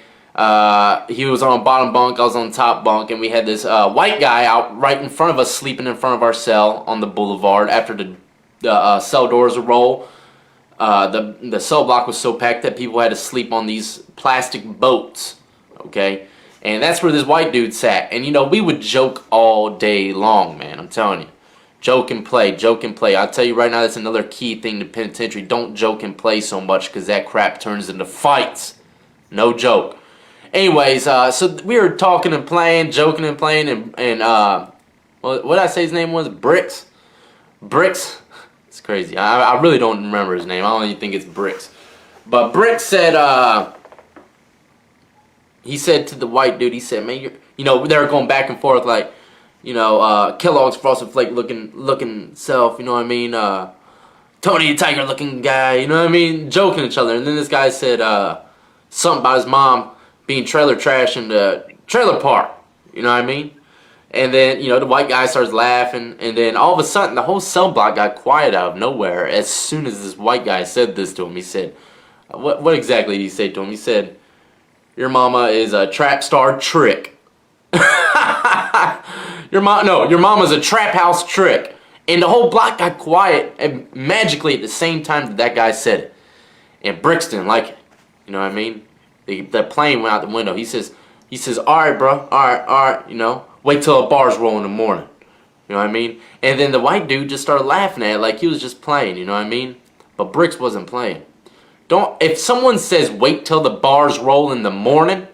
He was on the bottom bunk, I was on the top bunk, and we had this white guy out right in front of us sleeping in front of our cell on the boulevard after the cell doors were rolled. The cell block was so packed that people had to sleep on these plastic boats, okay? And that's where this white dude sat. And, we would joke all day long, man, I'm telling you. Joke and play, joke and play. I'll tell you right now, that's another key thing to penitentiary. Don't joke and play so much because that crap turns into fights. No joke. Anyways, so we were talking and playing, joking and playing, and what did I say his name was? Bricks? Bricks? It's crazy. I really don't remember his name. I don't even think it's Bricks. But Bricks said, he said to the white dude, he said, man, they were going back and forth like, Kellogg's Frosted Flake looking self, you know what I mean? Tony the Tiger looking guy, you know what I mean? Joking at each other. And then this guy said something about his mom being trailer trash in the trailer park, you know what I mean? And then, the white guy starts laughing, and then all of a sudden, the whole cell block got quiet out of nowhere as soon as this white guy said this to him. He said, what exactly did he say to him? He said, your mama is a trap star trick. Your mama's a trap house trick. And the whole block got quiet, and magically at the same time that guy said it. And Bricks didn't like it. You know what I mean? The plane went out the window. He says, all right, bro, all right, wait till the bars roll in the morning. You know what I mean? And then the white dude just started laughing at it like he was just playing, you know what I mean? But Bricks wasn't playing. If someone says wait till the bars roll in the morning,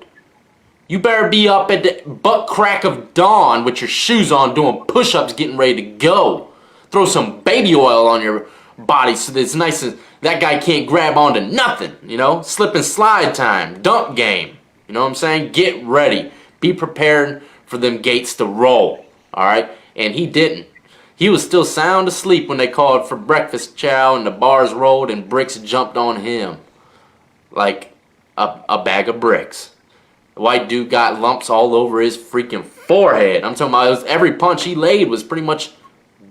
you better be up at the butt crack of dawn with your shoes on doing push-ups getting ready to go. Throw some baby oil on your body so that it's nice and that guy can't grab onto nothing, Slip and slide time, dunk game. You know what I'm saying? Get ready. Be prepared for them gates to roll, all right? And he didn't. He was still sound asleep when they called for breakfast chow and the bars rolled and Bricks jumped on him like a bag of bricks. The white dude got lumps all over his freaking forehead. I'm talking about every punch he laid was pretty much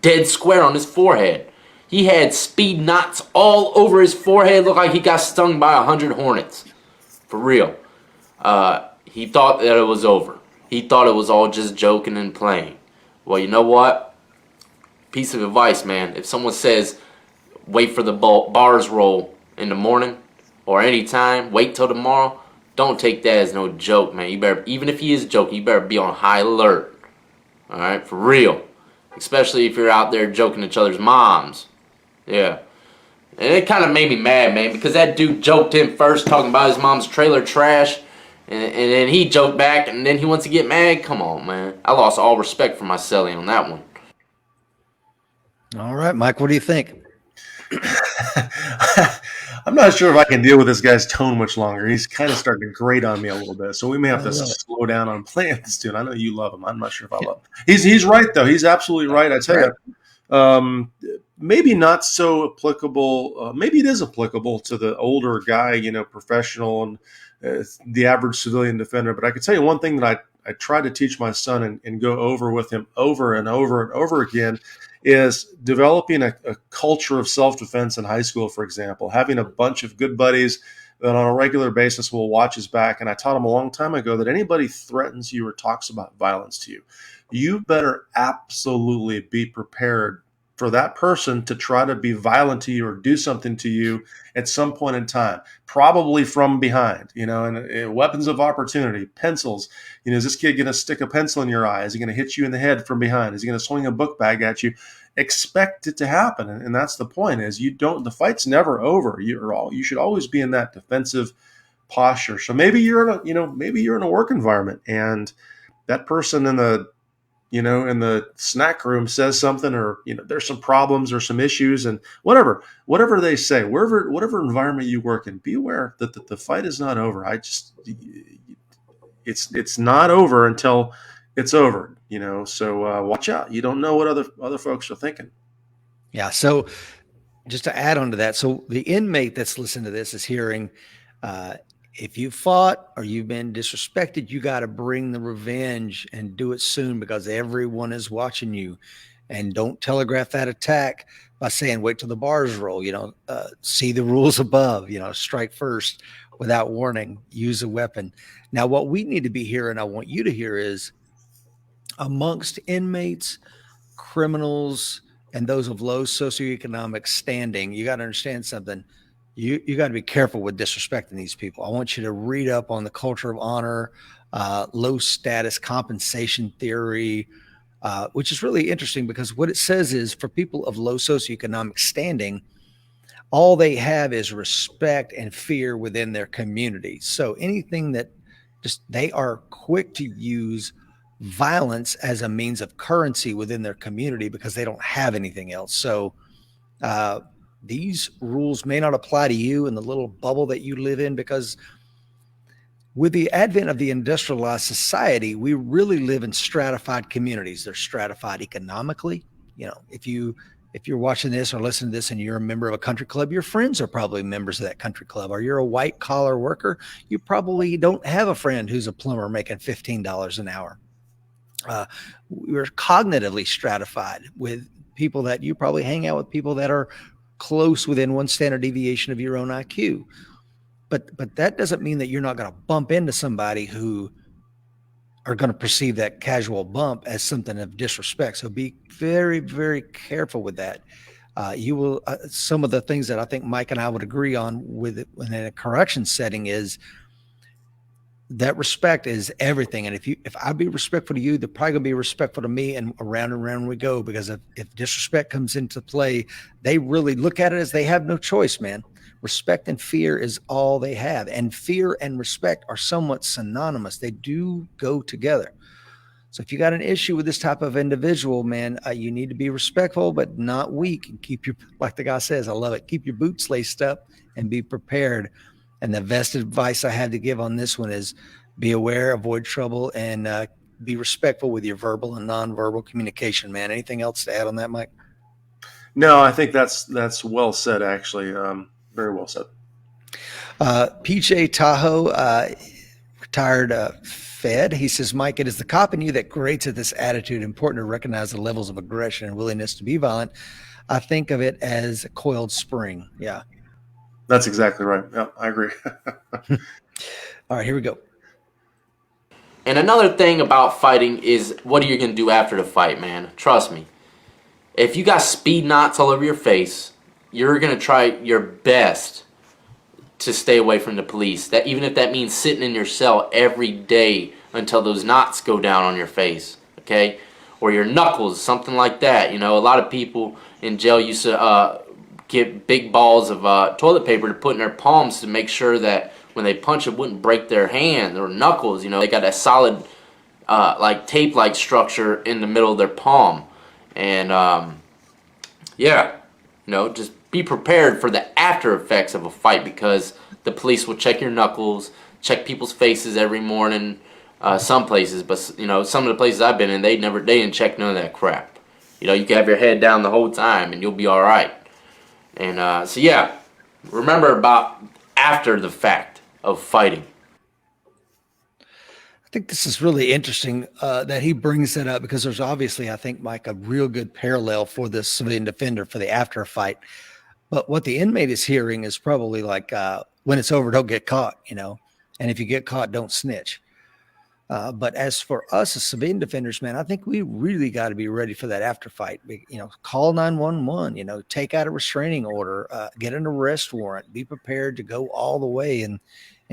dead square on his forehead. He had speed knots all over his forehead. Looked like he got stung by 100 hornets. For real. He thought that it was over. He thought it was all just joking and playing. Well, you know what? Piece of advice, man. If someone says, wait for the bars roll in the morning or anytime, wait till tomorrow, don't take that as no joke, man. You better, even if he is joking, you better be on high alert. All right? For real. Especially if you're out there joking each other's moms. Yeah. And it kind of made me mad, man, because that dude joked him first talking about his mom's trailer trash. And then he joked back, and then he wants to get mad. Come on, man. I lost all respect for my celly on that one. All right, Mike, what do you think? I'm not sure if I can deal with this guy's tone much longer. He's kind of starting to grate on me a little bit, so we may have to slow down on playing this dude. I know you love him. I'm not sure if I love him. He's right, though. He's absolutely right. I tell you, maybe not so applicable. Maybe it is applicable to the older guy, professional and the average civilian defender. But I can tell you one thing that I try to teach my son and go over with him over and over and over again is developing a culture of self-defense in high school, for example, having a bunch of good buddies that on a regular basis will watch his back. And I taught him a long time ago that anybody threatens you or talks about violence to you, you better absolutely be prepared for that person to try to be violent to you or do something to you at some point in time, probably from behind, and weapons of opportunity, pencils. Is this kid going to stick a pencil in your eye? Is he going to hit you in the head from behind? Is he going to swing a book bag at you? Expect it to happen. And that's the point is the fight's never over. You should always be in that defensive posture. So maybe you're in a work environment and that person in the snack room says something, or, there's some problems or some issues, and whatever they say, whatever environment you work in, be aware that the fight is not over. It's not over until it's over, so watch out. You don't know what other folks are thinking. Yeah. So just to add on to that, so the inmate that's listening to this is hearing, if you fought or you've been disrespected, you got to bring the revenge and do it soon because everyone is watching you. And don't telegraph that attack by saying, wait till the bars roll, see the rules above, strike first without warning, use a weapon. Now, what we need to be hearing, I want you to hear is amongst inmates, criminals, and those of low socioeconomic standing, you got to understand something. You got to be careful with disrespecting these people. I want you to read up on the culture of honor, low status compensation theory, which is really interesting because what it says is for people of low socioeconomic standing, all they have is respect and fear within their community. So anything that they are quick to use violence as a means of currency within their community because they don't have anything else. So, these rules may not apply to you in the little bubble that you live in because with the advent of the industrialized society, we really live in stratified communities. They're stratified economically. If you're watching this or listening to this and you're a member of a country club, your friends are probably members of that country club. Or you're a white collar worker, you probably don't have a friend who's a plumber making $15 an hour. We're cognitively stratified with people that you probably hang out with, people that are close within one standard deviation of your own IQ. But that doesn't mean that you're not going to bump into somebody who are going to perceive that casual bump as something of disrespect. So be very, very careful with that. You will, some of the things that I think Mike and I would agree on with it in a correction setting is that respect is everything. And if I be respectful to you, they're probably gonna be respectful to me, and around we go. Because if disrespect comes into play, they really look at it as they have no choice, man. Respect and fear is all they have. And fear and respect are somewhat synonymous. They do go together. So if you got an issue with this type of individual, man, you need to be respectful, but not weak, and keep your, like the guy says, I love it, keep your boots laced up and be prepared. And the best advice I have to give on this one is be aware, avoid trouble, and be respectful with your verbal and nonverbal communication, man. Anything else to add on that, Mike? No, I think that's well said, actually. Very well said. PJ Tahoe, retired Fed. He says, Mike, it is the cop in you that creates this attitude. Important to recognize the levels of aggression and willingness to be violent. I think of it as a coiled spring. Yeah. That's exactly right. Yeah, I agree. All right, here we go. And another thing about fighting is, what are you going to do after the fight, man? Trust me. If you got speed knots all over your face, you're going to try your best to stay away from the police. That even if that means sitting in your cell every day until those knots go down on your face, okay? Or your knuckles, something like that. You know, a lot of people in jail used to get big balls of toilet paper to put in their palms to make sure that when they punch it wouldn't break their hand or knuckles. You know, they got a solid like tape-like structure in the middle of their palm. And yeah, you know, just be prepared for the after effects of a fight, because the police will check your knuckles, check people's faces every morning. Some places, but you know, some of the places I've been in, they didn't check none of that crap. You know, you can have your head down the whole time and you'll be all right. And so yeah, remember about after the fact of fighting. I think this is really interesting that he brings that up, because there's obviously, I think, Mike, a real good parallel for this civilian defender for the after fight. But what the inmate is hearing is probably like, when it's over, don't get caught, you know, and if you get caught, don't snitch. But as for us as civilian defenders, man, I think we really got to be ready for that after fight. You know, call 911, you know, take out a restraining order, get an arrest warrant, be prepared to go all the way in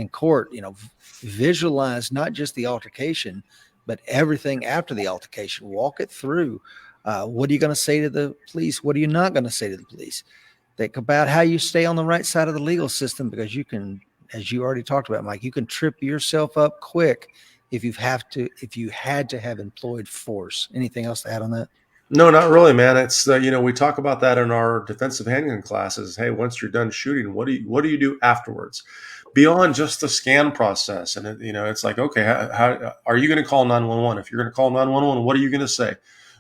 court, you know, visualize not just the altercation, but everything after the altercation, walk it through. What are you going to say to the police? What are you not going to say to the police? Think about how you stay on the right side of the legal system, because you can, as you already talked about, Mike, you can trip yourself up quick if you had to have employed force. Anything else to add on that? No, not really, man. It's you know, we talk about that in our defensive handgun classes. Hey, once you're done shooting, what do you do afterwards, beyond just the scan process? And you know, it's like, okay, how are you going to call 911? If you're going to call 911, what are you going to say?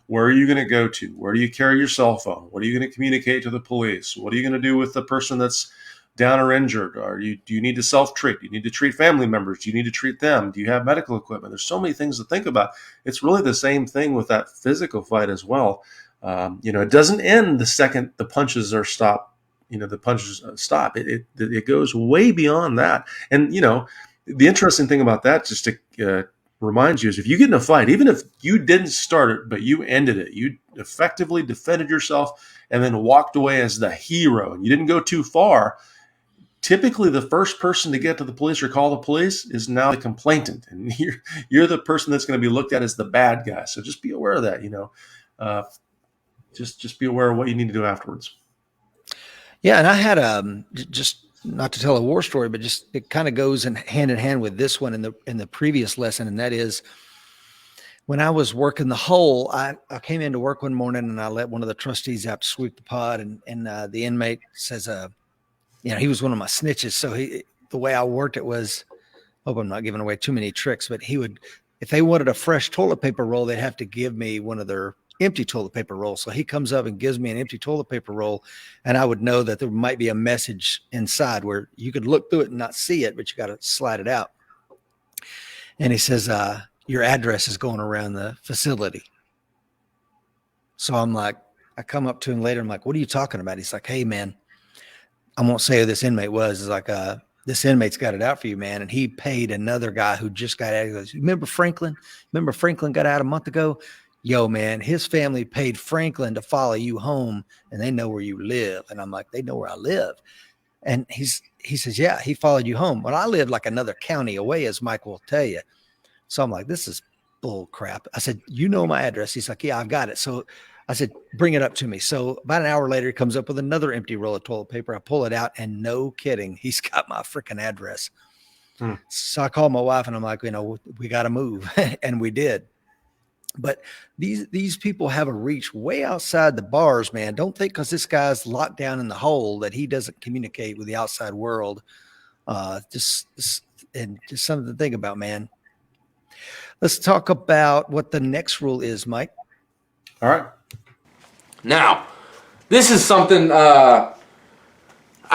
Where are you going to go to? Where do you carry your cell phone? What are you going to communicate to the police? What are you going to do with the person that's down or injured? Do you need to self-treat? Do you need to treat family members? Do you need to treat them? Do you have medical equipment? There's so many things to think about. It's really the same thing with that physical fight as well. You know, it doesn't end the second the punches are stopped. You know, the punches stop. It goes way beyond that. And you know, the interesting thing about that, just to remind you, is if you get in a fight, even if you didn't start it, but you ended it, you effectively defended yourself and then walked away as the hero, and you didn't go too far. Typically, the first person to get to the police or call the police is now the complainant, and you're the person that's going to be looked at as the bad guy. So just be aware of that. You know, just be aware of what you need to do afterwards. Yeah, and I had just not to tell a war story, but just it kind of goes hand in hand with this one in the previous lesson, and that is when I was working the hole. I came into work one morning and I let one of the trustees out to sweep the pod, and the inmate says, you know, he was one of my snitches. So the way I worked it was, hope I'm not giving away too many tricks, but he would, if they wanted a fresh toilet paper roll, they'd have to give me one of their empty toilet paper rolls. So he comes up and gives me an empty toilet paper roll, and I would know that there might be a message inside where you could look through it and not see it, but you got to slide it out. And he says, your address is going around the facility. So I'm like, I come up to him later. I'm like, what are you talking about? He's like, hey, man, I won't say who this inmate was. It's like, this inmate's got it out for you, man. And he paid another guy who just got out. He goes, remember Franklin? Remember Franklin got out a month ago? Yo, man, his family paid Franklin to follow you home, and they know where you live. And I'm like, they know where I live. And he says, yeah, he followed you home. But I live like another county away, as Mike will tell you. So I'm like, this is bull crap. I said, you know my address. He's like, yeah, I've got it. So I said, bring it up to me. So about an hour later, he comes up with another empty roll of toilet paper. I pull it out, and no kidding, he's got my freaking address. So I called my wife, and I'm like, we got to move. And we did. But these people have a reach way outside the bars, man. Don't think because this guy's locked down in the hole that he doesn't communicate with the outside world. Just something to think about, man. Let's talk about what the next rule is, Mike. All right. Now, this is something I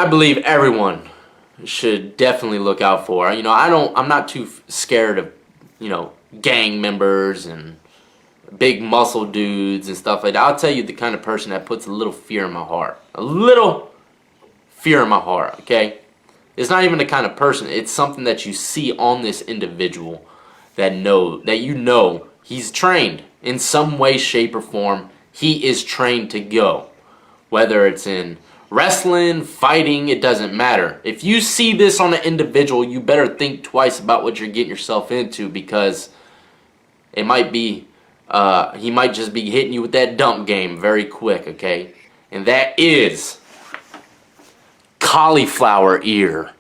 believe everyone should definitely look out for. I'm not too scared of, gang members and big muscle dudes and stuff like that. I'll tell you the kind of person that puts a little fear in my heart. A little fear in my heart, okay? It's not even the kind of person. It's something that you see on this individual that he's trained in some way, shape, or form. He is trained to go. Whether it's in wrestling, fighting, it doesn't matter. If you see this on an individual, you better think twice about what you're getting yourself into, because it might be, he might just be hitting you with that dump game very quick, okay? And that is cauliflower ear.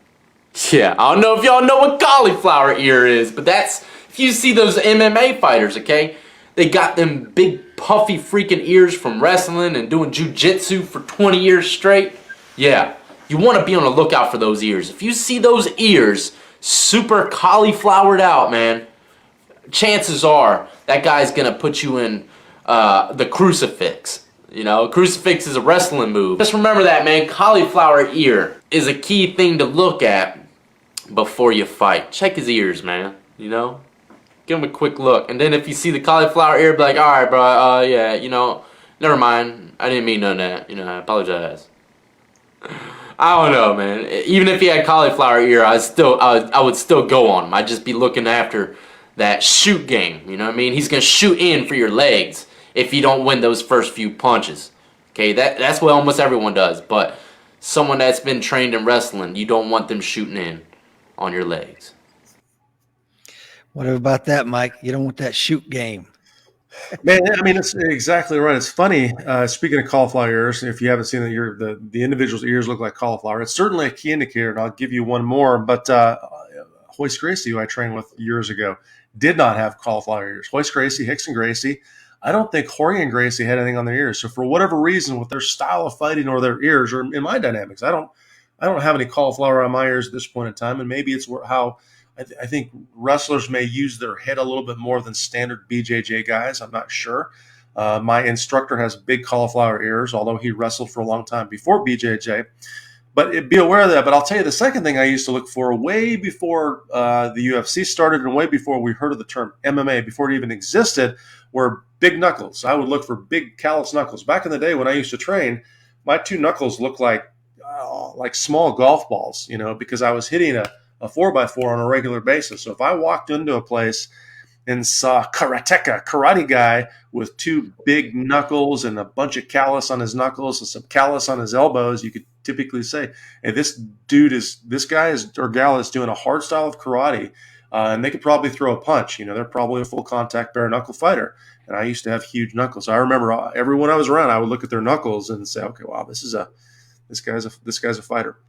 Yeah, I don't know if y'all know what cauliflower ear is, but that's, if you see those MMA fighters, okay? They got them big puffy freaking ears from wrestling and doing jiu-jitsu for 20 years straight. Yeah, you want to be on the lookout for those ears. If you see those ears super cauliflowered out, man, chances are that guy's going to put you in the crucifix. Crucifix is a wrestling move. Just remember that, man. Cauliflower ear is a key thing to look at before you fight. Check his ears, man. Give him a quick look. And then if you see the cauliflower ear, be like, all right, bro, yeah, never mind. I didn't mean none of that. I apologize. I don't know, man. Even if he had cauliflower ear, I would still go on him. I'd just be looking after that shoot game. You know what I mean? He's going to shoot in for your legs if you don't win those first few punches. Okay, that's what almost everyone does. But someone that's been trained in wrestling, you don't want them shooting in on your legs. What about that, Mike? You don't want that shoot game. Man, I mean, it's exactly right. It's funny. Speaking of cauliflower ears, if you haven't seen it, the individual's ears look like cauliflower. It's certainly a key indicator, and I'll give you one more. But Hoist Gracie, who I trained with years ago, did not have cauliflower ears. Hoist Gracie, Hickson Gracie, I don't think Jorge and Gracie had anything on their ears. So for whatever reason, with their style of fighting or their ears, or in my dynamics, I don't have any cauliflower on my ears at this point in time, and maybe it's how. I think wrestlers may use their head a little bit more than standard BJJ guys. I'm not sure. My instructor has big cauliflower ears, although he wrestled for a long time before BJJ. But be aware of that. But I'll tell you the second thing I used to look for way before the UFC started and way before we heard of the term MMA, before it even existed, were big knuckles. I would look for big callous knuckles. Back in the day when I used to train, my two knuckles looked like small golf balls, because I was hitting a 4x4 on a regular basis. So if I walked into a place and saw karate guy with two big knuckles and a bunch of callus on his knuckles and some callus on his elbows, you could typically say, hey, this guy or gal is doing a hard style of karate, and they could probably throw a punch. They're probably a full contact bare knuckle fighter. And I used to have huge knuckles. I remember everyone I was around, I would look at their knuckles and say, okay, wow, this guy's a fighter.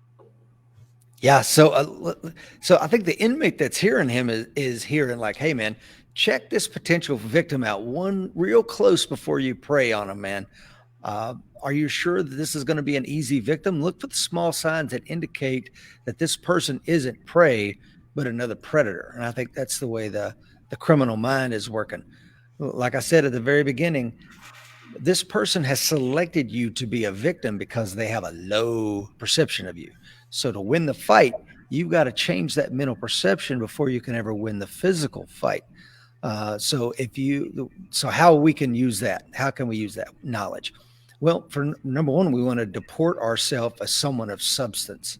Yeah, so I think the inmate that's hearing him is hearing like, hey, man, check this potential victim out one real close before you prey on him, man. Are you sure that this is going to be an easy victim? Look for the small signs that indicate that this person isn't prey, but another predator. And I think that's the way the criminal mind is working. Like I said at the very beginning, this person has selected you to be a victim because they have a low perception of you. So to win the fight, you've got to change that mental perception before you can ever win the physical fight. So how we can use that? How can we use that knowledge? Well, for number one, we want to deport ourselves as someone of substance.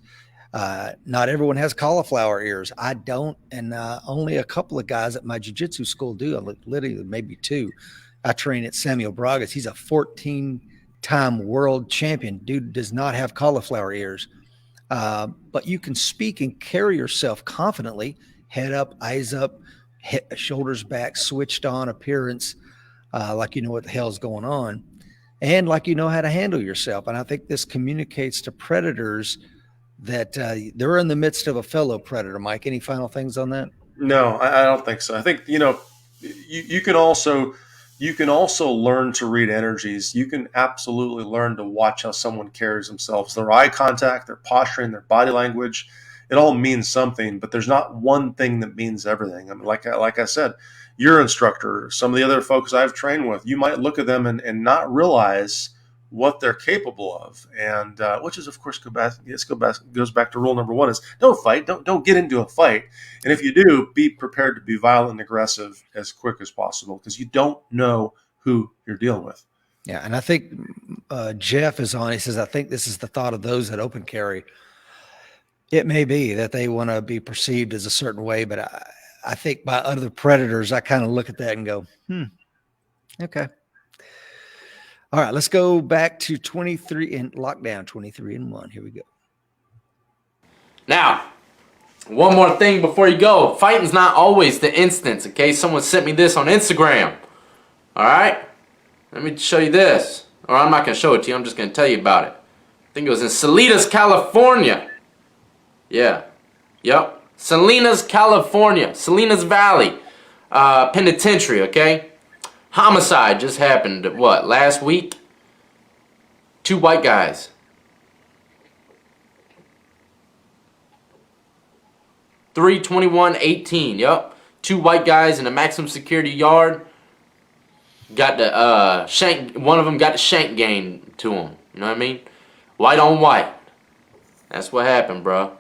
Not everyone has cauliflower ears. I don't, and only a couple of guys at my jiu-jitsu school do. Literally, maybe two. I train at Samuel Braga's. He's a 14-time world champion. Dude does not have cauliflower ears. But you can speak and carry yourself confidently, head up, eyes up, shoulders back, switched on appearance, like you know what the hell's going on, and like you know how to handle yourself. And I think this communicates to predators that they're in the midst of a fellow predator. Mike, any final things on that? No, I don't think so. I think, you can also learn to read energies. You can absolutely learn to watch how someone carries themselves, their eye contact, their posturing, their body language. It all means something, but there's not one thing that means everything. I mean, like I said, your instructor, some of the other folks I've trained with, you might look at them and not realize what they're capable of, and which is, of course, goes back to rule number one: is don't fight, don't get into a fight, and if you do, be prepared to be violent and aggressive as quick as possible, because you don't know who you're dealing with. Yeah, and I think Jeff is on. He says, I think this is the thought of those that open carry. It may be that they want to be perceived as a certain way, but I think by other predators, I kind of look at that and go, okay. All right, let's go back to 23 in lockdown, 23-1. Here we go. Now, one more thing before you go. Fighting's not always the instance, okay? Someone sent me this on Instagram. All right? Let me show you this. Or I'm not going to show it to you. I'm just going to tell you about it. I think it was in Salinas, California. Yeah. Yep. Salinas, California. Salinas Valley Penitentiary, okay? Homicide just happened, last week? 2 white guys. 3/21/18, yep. 2 white guys in a maximum security yard. Got the shank, one of them got the shank game to him. You know what I mean? White on white. That's what happened, bro.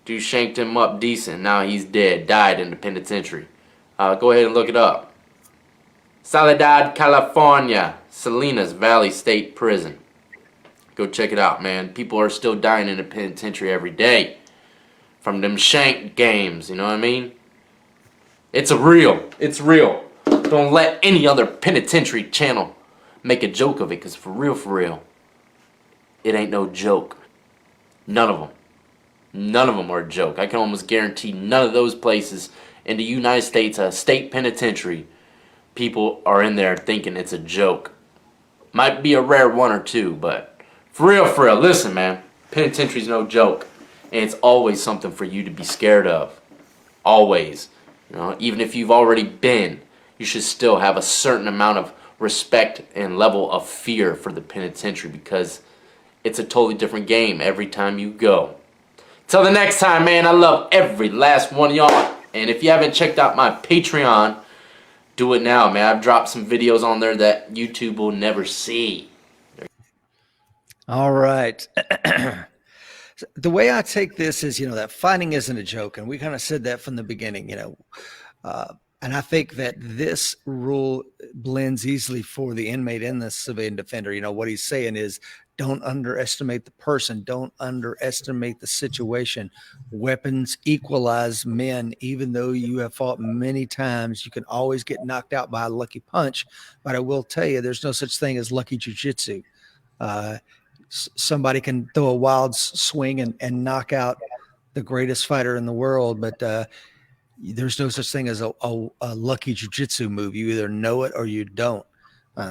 Dude shanked him up decent. Now he's dead. Died in the penitentiary. Go ahead and look it up. Soledad, California. Salinas Valley State Prison. Go check it out, man. People are still dying in the penitentiary every day from them shank games. You know what I mean? It's real. It's real. Don't let any other penitentiary channel make a joke of it, because for real, it ain't no joke. None of them. None of them are a joke. I can almost guarantee none of those places in the United States, a state penitentiary, people are in there thinking it's a joke. Might be a rare one or two, but for real, listen, man. Penitentiary's no joke. And it's always something for you to be scared of. Always. You know, even if you've already been, you should still have a certain amount of respect and level of fear for the penitentiary, because it's a totally different game every time you go. Till the next time, man, I love every last one of y'all. And if you haven't checked out my Patreon, do it now, man. I've dropped some videos on there that YouTube will never see. All right. The way I take this is, that fighting isn't a joke. And we kind of said that from the beginning, and I think that this rule blends easily for the inmate and the civilian defender. What he's saying is, don't underestimate the person. Don't underestimate the situation. Weapons equalize men. Even though you have fought many times, you can always get knocked out by a lucky punch. But I will tell you, there's no such thing as lucky jiu-jitsu. Somebody can throw a wild swing and knock out the greatest fighter in the world, but there's no such thing as a lucky jiu-jitsu move. You either know it or you don't.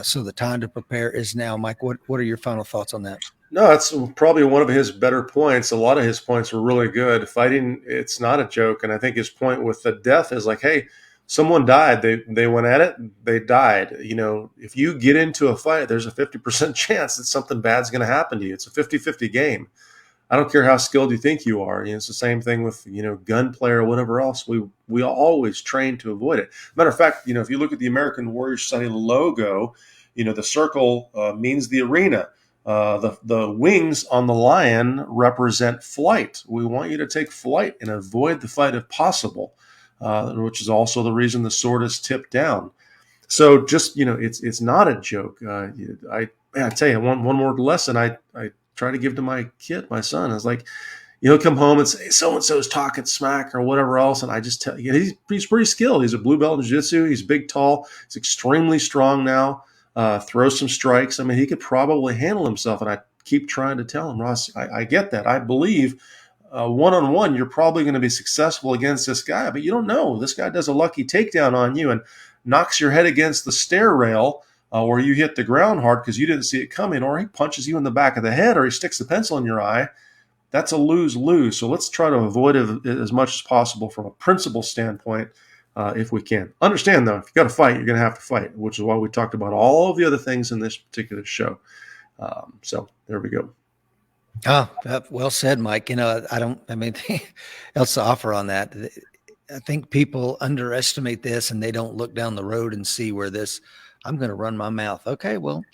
So the time to prepare is now. Mike, what are your final thoughts on that? No, that's probably one of his better points. A lot of his points were really good. Fighting, it's not a joke. And I think his point with the death is like, hey, someone died. They went at it. They died. If you get into a fight, there's a 50% chance that something bad's going to happen to you. It's a 50-50 game. I don't care how skilled you think you are. It's the same thing with, gunplay or whatever else. We always train to avoid it. Matter of fact, if you look at the American Warrior Society logo, the circle means the arena. The wings on the lion represent flight. We want you to take flight and avoid the fight if possible. which is also the reason the sword is tipped down. So just, it's not a joke. I tell you, one more lesson I try to give to my kid, my son, is like, he'll come home and say, so-and-so's talking smack or whatever else. And I just tell you, he's pretty skilled. He's a blue belt in jiu-jitsu. He's big, tall. He's extremely strong now. Throws some strikes. I mean, he could probably handle himself. And I keep trying to tell him, Ross, I get that. I believe one-on-one, you're probably going to be successful against this guy, but you don't know. This guy does a lucky takedown on you and knocks your head against the stair rail, or you hit the ground hard because you didn't see it coming, or he punches you in the back of the head, or he sticks a pencil in your eye. That's a lose-lose. So let's try to avoid it as much as possible from a principle standpoint, if we can. Understand, though, if you got to fight, you're going to have to fight, which is why we talked about all of the other things in this particular show. So there we go. Oh, well said, Mike. I don't have anything else to offer on that. I think people underestimate this and they don't look down the road and see where I'm going to run my mouth. Okay, well,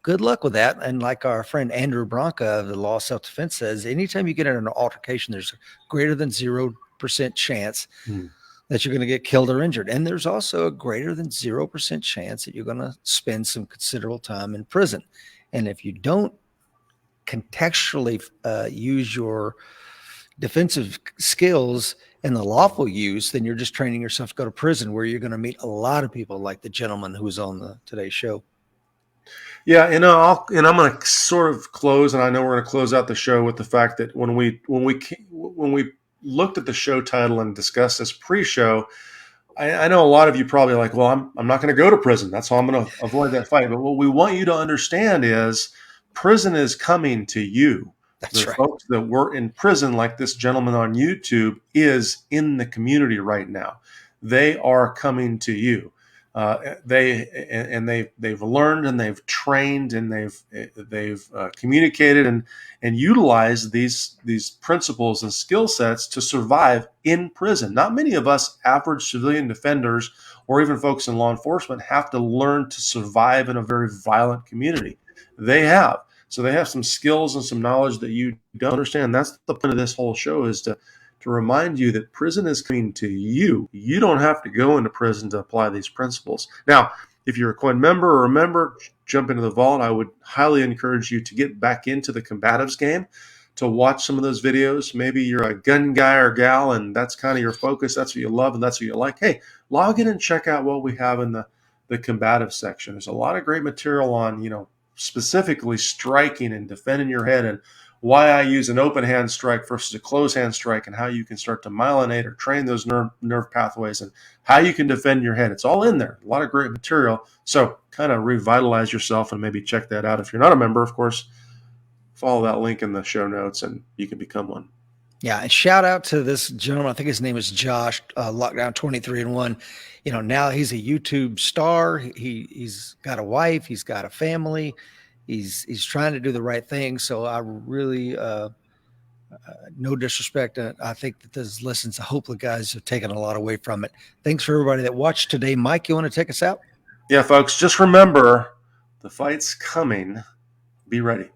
good luck with that. And like our friend Andrew Branca of the Law Self-Defense says, anytime you get in an altercation, there's a greater than 0% chance that you're going to get killed or injured. And there's also a greater than 0% chance that you're going to spend some considerable time in prison. And if you don't contextually use your defensive skills in the lawful use, then you're just training yourself to go to prison, where you're going to meet a lot of people like the gentleman who was on today's show. Yeah, I'm going to sort of close, and I know we're going to close out the show with the fact that when we looked at the show title and discussed this pre-show, I know a lot of you probably like, well, I'm not going to go to prison. That's how I'm going to avoid that fight. But what we want you to understand is prison is coming to you. That's right. Folks that were in prison, like this gentleman on YouTube, is in the community right now. They are coming to you. They've learned and they've trained and they've communicated and utilized these principles and skill sets to survive in prison. Not many of us average civilian defenders or even folks in law enforcement have to learn to survive in a very violent community. They have. So they have some skills and some knowledge that you don't understand. That's the point of this whole show, is to remind you that prison is coming to you. You don't have to go into prison to apply these principles. Now, if you're a coin member or a member, jump into the vault. I would highly encourage you to get back into the combatives game, to watch some of those videos. Maybe you're a gun guy or gal, and that's kind of your focus. That's what you love, and that's what you like. Hey, log in and check out what we have in the combative section. There's a lot of great material on, specifically striking and defending your head, and why I use an open hand strike versus a closed hand strike, and how you can start to myelinate or train those nerve pathways, and how you can defend your head. It's all in there. A lot of great material. So kind of revitalize yourself and maybe check that out. If you're not a member, of course, follow that link in the show notes and you can become one. Yeah, and shout out to this gentleman. I think his name is Josh, Lockdown 23-1. Now he's a YouTube star. He's got a wife. He's got a family. He's trying to do the right thing. So I really, no disrespect, I think that those lessons, I hope the guys have taken a lot away from it. Thanks for everybody that watched today. Mike, you want to take us out? Yeah, folks, just remember, the fight's coming. Be ready.